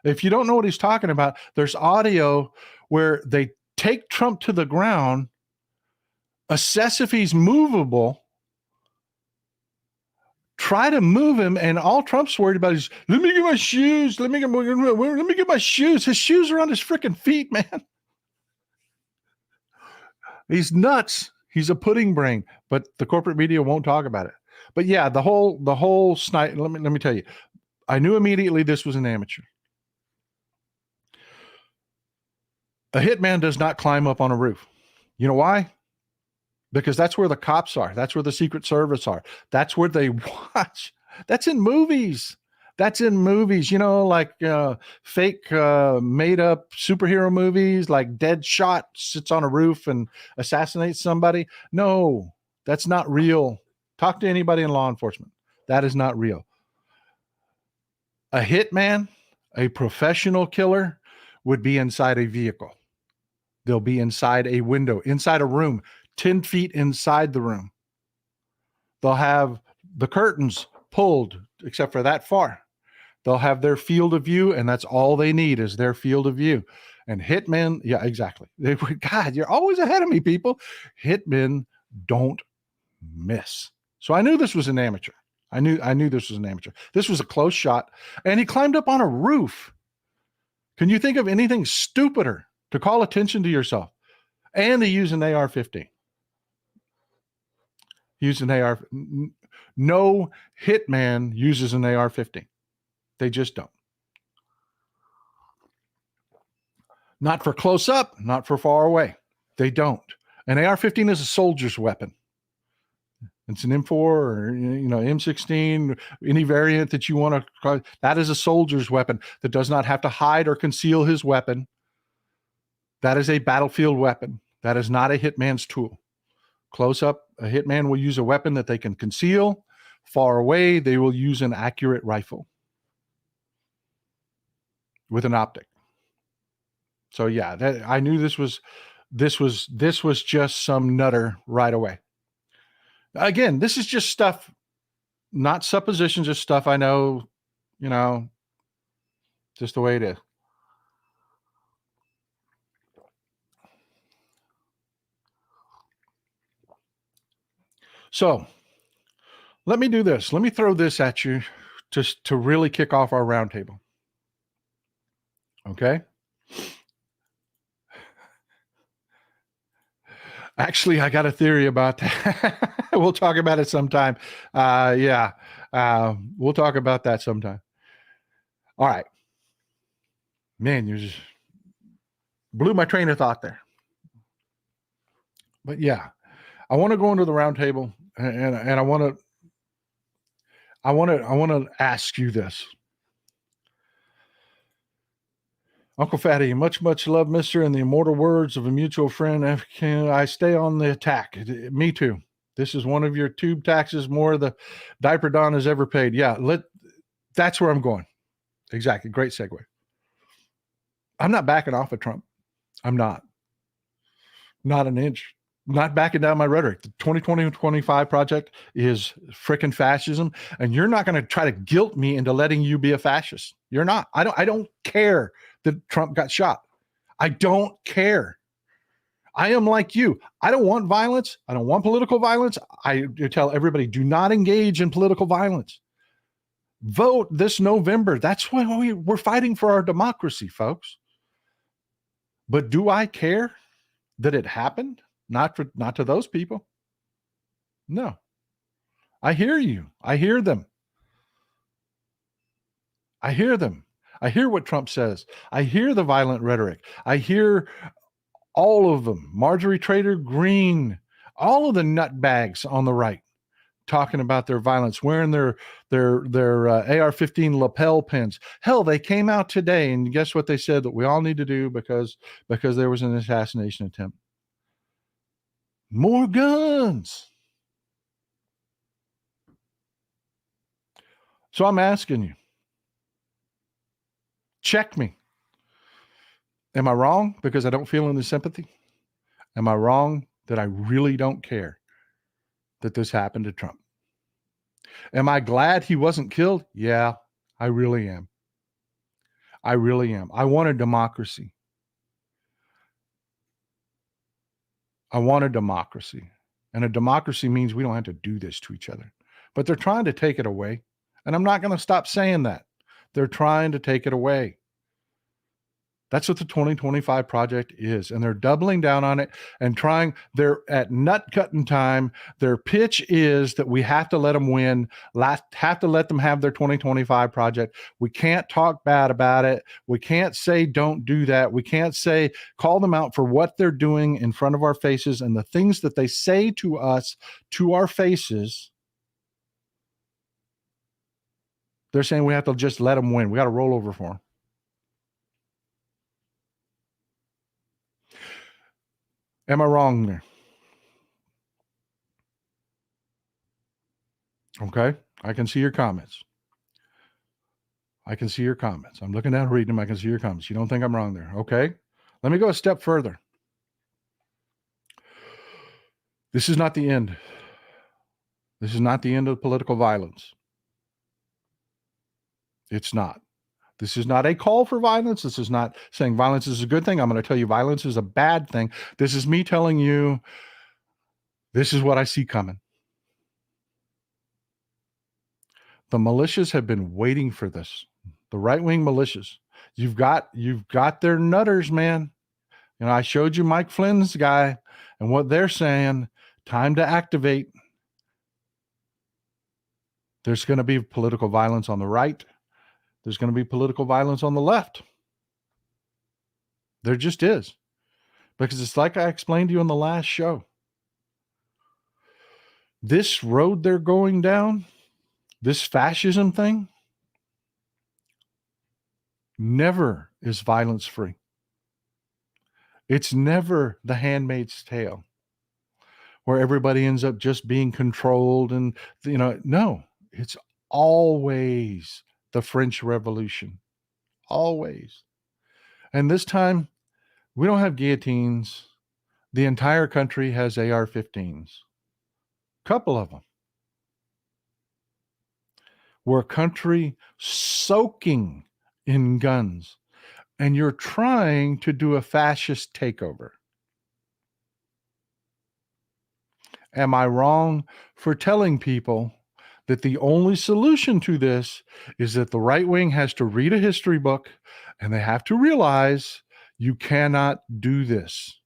[SPEAKER 1] If you don't know what he's talking about, there's audio where they take Trump to the ground, assess if he's movable, try to move him, and all Trump's worried about is, let me get my shoes. Let me get my shoes. His shoes are on his freaking feet, man. He's nuts. He's a pudding brain, but the corporate media won't talk about it. But yeah, the whole snipe. Let me tell you, I knew immediately this was an amateur. A hitman does not climb up on a roof. You know why? Because that's where the cops are. That's where the Secret Service are. That's where they watch. That's in movies. Like fake made up superhero movies, like Deadshot sits on a roof and assassinates somebody. No, that's not real. Talk to anybody in law enforcement. That is not real. A hitman, a professional killer, would be inside a vehicle. They'll be inside a window, inside a room, 10 feet inside the room. They'll have the curtains pulled, except for that far. They'll have their field of view, and that's all they need is their field of view. And hitmen, yeah, exactly. God, you're always ahead of me, people. Hitmen don't miss. So I knew this was an amateur. I knew this was an amateur. This was a close shot, and he climbed up on a roof. Can you think of anything stupider to call attention to yourself? And he used an AR-15. No hitman uses an AR-15. They just don't. Not for close up, not for far away. They don't. An AR-15 is a soldier's weapon. It's an M4 or M16, any variant that you want to. That is a soldier's weapon that does not have to hide or conceal his weapon. That is a battlefield weapon. That is not a hitman's tool. Close up, a hitman will use a weapon that they can conceal. Far away, they will use an accurate rifle with an optic. So yeah, I knew this was just some nutter right away. Again, this is just stuff, not suppositions, just stuff I know, just the way it is. So let me do this. Let me throw this at you just to really kick off our roundtable. Okay? Actually, I got a theory about that. We'll talk about it sometime. We'll talk about that sometime. All right. Man, you just blew my train of thought there. But yeah, I want to go into the roundtable, and I want to ask you this. Uncle Fatty, much love, mister, in the immortal words of a mutual friend, I stay on the attack. Me too. This is one of your tube taxes more the diaper Don has ever paid. Yeah, that's where I'm going. Exactly. Great segue. I'm not backing off of Trump. I'm not. Not an inch. Not backing down my rhetoric. The 2020-25 project is freaking fascism, and you're not going to try to guilt me into letting you be a fascist. You're not. I don't care that Trump got shot. I don't care. I am like you. I don't want violence. I don't want political violence. I tell everybody, do not engage in political violence. Vote this November. That's why we're fighting for our democracy, folks. But do I care that it happened? Not to those people. No. I hear you. I hear them. I hear what Trump says. I hear the violent rhetoric. I hear all of them. Marjorie Taylor Greene, all of the nutbags on the right talking about their violence, wearing their AR-15 lapel pins. Hell, they came out today, and guess what they said that we all need to do because there was an assassination attempt. More guns. So I'm asking you, check me. Am I wrong because I don't feel any sympathy? Am I wrong that I really don't care that this happened to Trump? Am I glad he wasn't killed? Yeah, I really am. I really am. I want a democracy. I want a democracy. And a democracy means we don't have to do this to each other. But they're trying to take it away. And I'm not going to stop saying that. They're trying to take it away. That's what the 2025 project is. And they're doubling down on it and trying. They're at nut cutting time. Their pitch is that we have to let them win, have to let them have their 2025 project. We can't talk bad about it. We can't say don't do that. We can't say call them out for what they're doing in front of our faces and the things that they say to us, to our faces. They're saying we have to just let them win. We got to roll over for them. Am I wrong there? Okay. I can see your comments. I can see your comments. I'm looking down, reading them. I can see your comments. You don't think I'm wrong there. Okay. Let me go a step further. This is not the end. This is not the end of political violence. It's not. This is not a call for violence. This is not saying violence is a good thing. I'm going to tell you violence is a bad thing. This is me telling you this is what I see coming. The militias have been waiting for this. The right-wing militias. You've got their nutters, man. You know, I showed you Mike Flynn's guy and what they're saying. Time to activate. There's going to be political violence on the right. There's going to be political violence on the left. There just is. Because it's like I explained to you in the last show. This road they're going down, this fascism thing, never is violence free. It's never The Handmaid's Tale, where everybody ends up just being controlled and, you know, no, it's always the French Revolution. Always. And this time, we don't have guillotines. The entire country has AR-15s. Couple of them. We're a country soaking in guns. And you're trying to do a fascist takeover. Am I wrong for telling people that the only solution to this is that the right wing has to read a history book and they have to realize you cannot do this?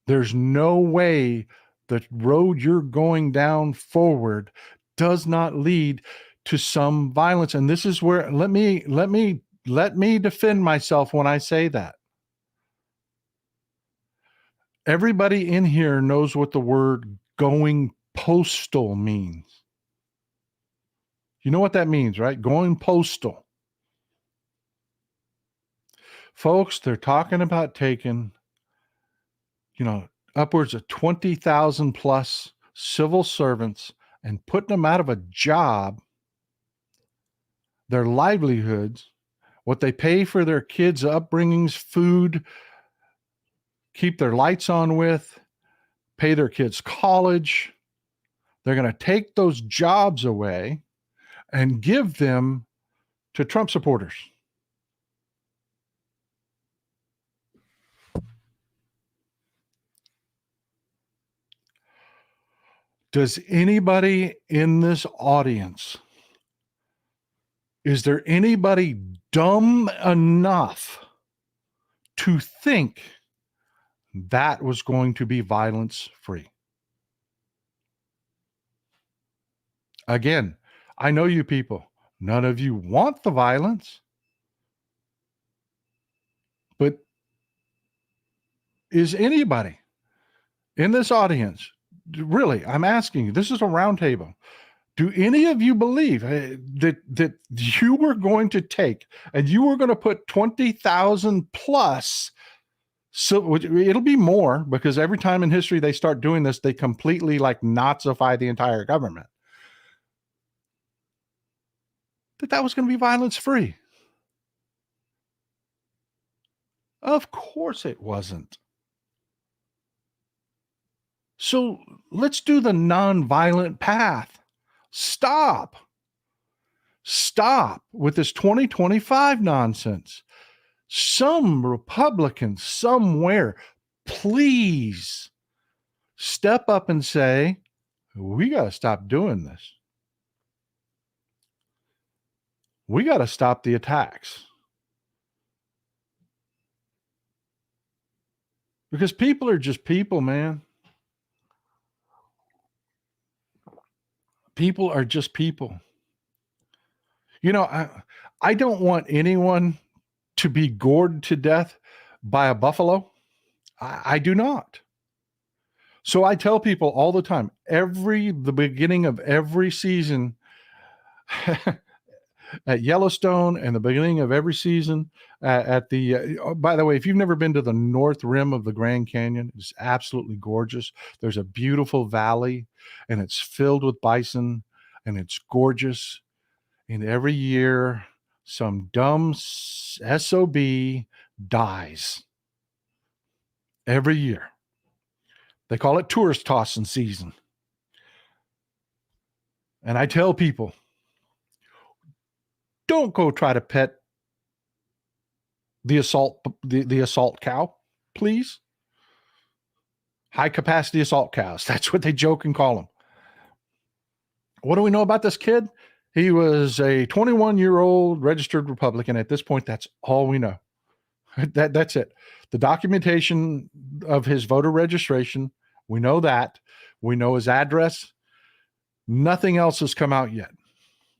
[SPEAKER 1] There's no way the road you're going down forward does not lead to some violence. And this is where let me defend myself when I say that. Everybody in here knows what the word going postal means. You know what that means, right? Going postal. Folks, they're talking about taking, upwards of 20,000 plus civil servants and putting them out of a job, their livelihoods, what they pay for their kids' upbringings, food, keep their lights on with, pay their kids' college. They're going to take those jobs away and give them to Trump supporters. Does anybody in this audience, is there anybody dumb enough to think that was going to be violence free? Again, I know you people, none of you want the violence, but is anybody in this audience, really, I'm asking you, this is a roundtable. Do any of you believe that you were going to take and you were going to put 20,000 plus? So it'll be more, because every time in history they start doing this, they completely like Nazify the entire government. that was going to be violence free? Of course it wasn't. So let's do the nonviolent path. Stop with this 2025 nonsense. Some Republican somewhere, please step up and say, we got to stop doing this. We got to stop the attacks. Because people are just people, man. People are just people. You know, I don't want anyone to be gored to death by a buffalo. I do not. So I tell people all the time, the beginning of every season at Yellowstone and the beginning of every season at the, by the way, if you've never been to the north rim of the Grand Canyon, it's absolutely gorgeous. There's a beautiful valley and it's filled with bison and it's gorgeous. And every year, some dumb SOB dies. Every year. They call it tourist tossing season. And I tell people, don't go try to pet the assault cow, please. High capacity assault cows. That's what they joke and call them. What do we know about this kid? He was a 21-year-old registered Republican. At this point, that's all we know. That's it. The documentation of his voter registration, we know that. We know his address. Nothing else has come out yet.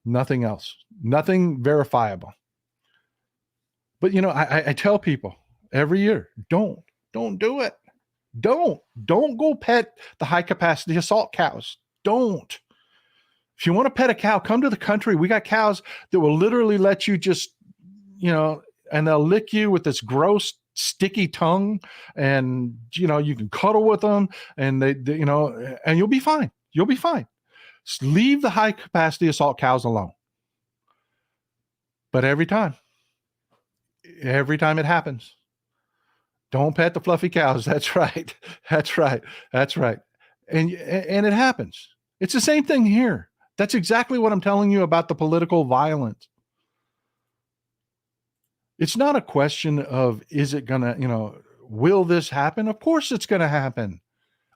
[SPEAKER 1] Nothing else. Nothing verifiable. But, you know, I tell people every year, don't do it. Don't go pet the high-capacity assault cows. Don't. If you want to pet a cow, come to the country. We got cows that will literally let you just, you know, and they'll lick you with this gross, sticky tongue. And, you know, you can cuddle with them and they you know, and you'll be fine. You'll be fine. Just leave the high capacity assault cows alone. But every time it happens, don't pet the fluffy cows. That's right. That's right. That's right. And it happens. It's the same thing here. That's exactly what I'm telling you about the political violence. It's not a question of, is it going to, you know, will this happen? Of course it's going to happen.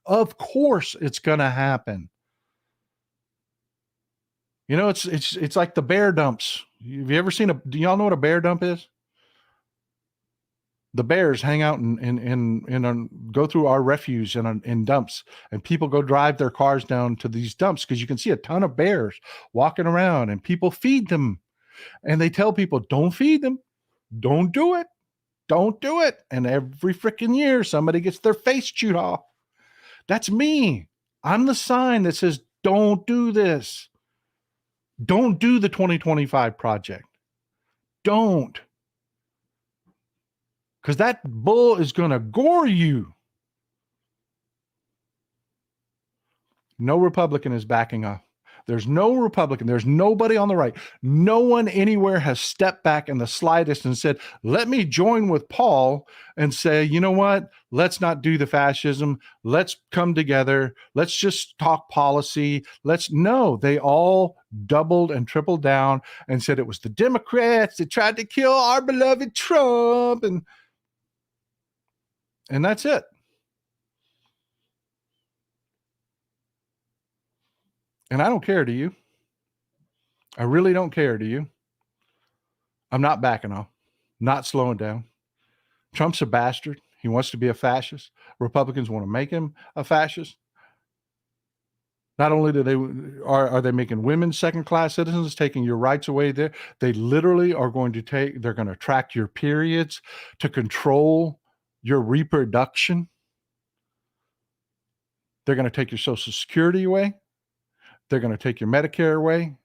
[SPEAKER 1] Of course it's going to happen. You know, it's like the bear dumps. Have you ever seen do y'all know what a bear dump is? The bears hang out and go through our refuse in dumps, and people go drive their cars down to these dumps because you can see a ton of bears walking around and people feed them. And they tell people, don't feed them. Don't do it. Don't do it. And every freaking year, somebody gets their face chewed off. That's me. I'm the sign that says, don't do this. Don't do the 2025 project. Don't. Because that bull is going to gore you. No Republican is backing off. There's no Republican. There's nobody on the right. No one anywhere has stepped back in the slightest and said, let me join with Paul and say, you know what? Let's not do the fascism. Let's come together. Let's just talk policy. No, they all doubled and tripled down and said it was the Democrats that tried to kill our beloved Trump. And that's it. And I don't care, do you? I really don't care, do you? I'm not backing off, not slowing down. Trump's a bastard. He wants to be a fascist. Republicans want to make him a fascist. Not only are they making women second-class citizens, taking your rights away there, they literally are they're going to track your periods to control your reproduction. They're going to take your Social Security away. They're going to take your Medicare away.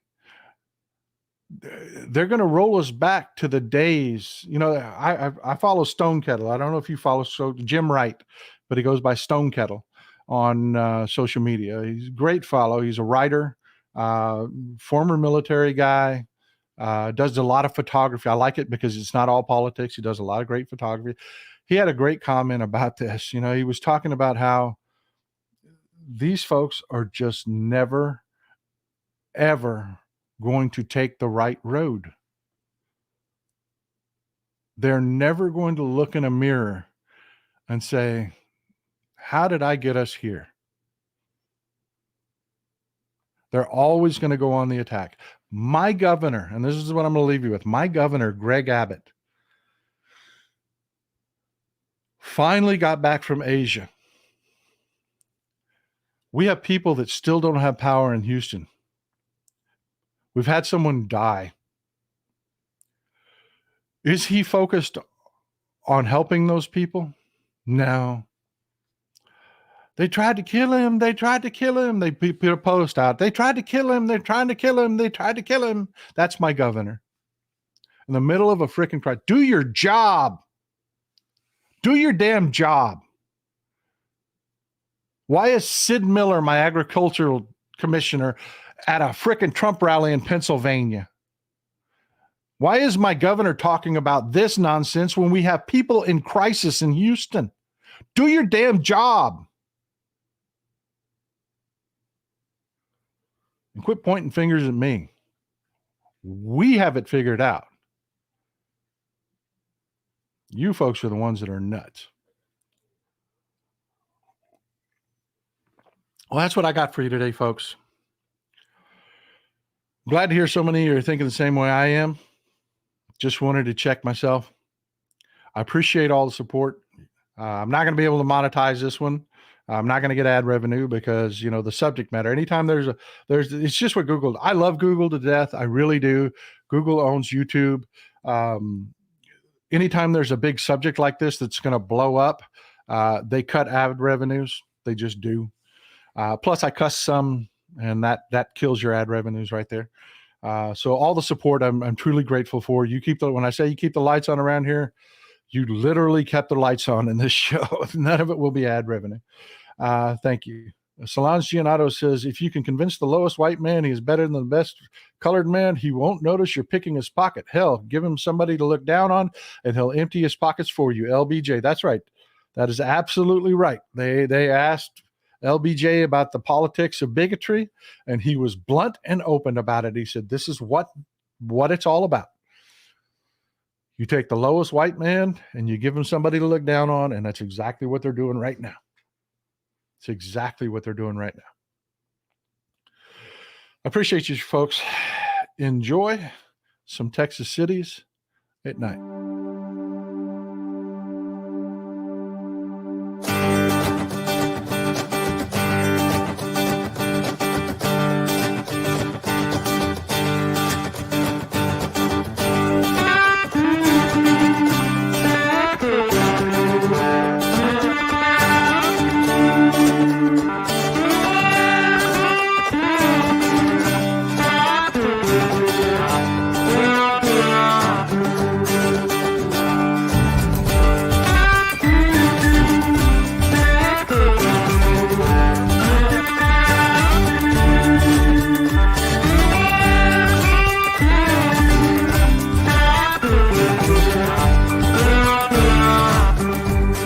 [SPEAKER 1] They're going to roll us back to the days. You know, I follow Stone Kettle. I don't know if you follow Jim Wright, but he goes by Stone Kettle on social media. He's a great follow. He's a writer, former military guy, Does a lot of photography. I like it because it's not all politics. He does a lot of great photography. He had a great comment about this. You know, he was talking about how these folks are just never, ever going to take the right road. They're never going to look in a mirror and say, how did I get us here? They're always going to go on the attack. My governor, and this is what I'm going to leave you with, my governor, Greg Abbott, finally got back from Asia. We have people that still don't have power in Houston. We've had someone die. Is he focused on helping those people? No. They tried to kill him. They tried to kill him. They put a post out. They tried to kill him. They're trying to kill him. They tried to kill him. That's my governor. In the middle of a freaking crisis. Do your job. Do your damn job. Why is Sid Miller, my agricultural commissioner, at a freaking Trump rally in Pennsylvania? Why is my governor talking about this nonsense when we have people in crisis in Houston? Do your damn job. And quit pointing fingers at me. We have it figured out. You folks are the ones that are nuts. Well, that's what I got for you today, folks. Glad to hear so many of you are thinking the same way I am. Just wanted to check myself. I appreciate all the support. I'm not going to be able to monetize this one. I'm not going to get ad revenue because, you know, the subject matter. Anytime it's just what Google. I love Google to death. I really do. Google owns YouTube. Anytime there's a big subject like this that's going to blow up, they cut ad revenues. They just do. Plus, I cuss some, and that kills your ad revenues right there. So all the support, I'm truly grateful for. When I say you keep the lights on around here, you literally kept the lights on in this show. None of it will be ad revenue. Thank you. Solange Giannato says, if you can convince the lowest white man he is better than the best colored man, he won't notice you're picking his pocket. Hell, give him somebody to look down on, and he'll empty his pockets for you. LBJ, that's right. That is absolutely right. They asked LBJ about the politics of bigotry, and he was blunt and open about it. He said, this is what it's all about. You take the lowest white man and you give him somebody to look down on, and that's exactly what they're doing right now. It's exactly what they're doing right now. I appreciate you folks. Enjoy some Texas cities at night.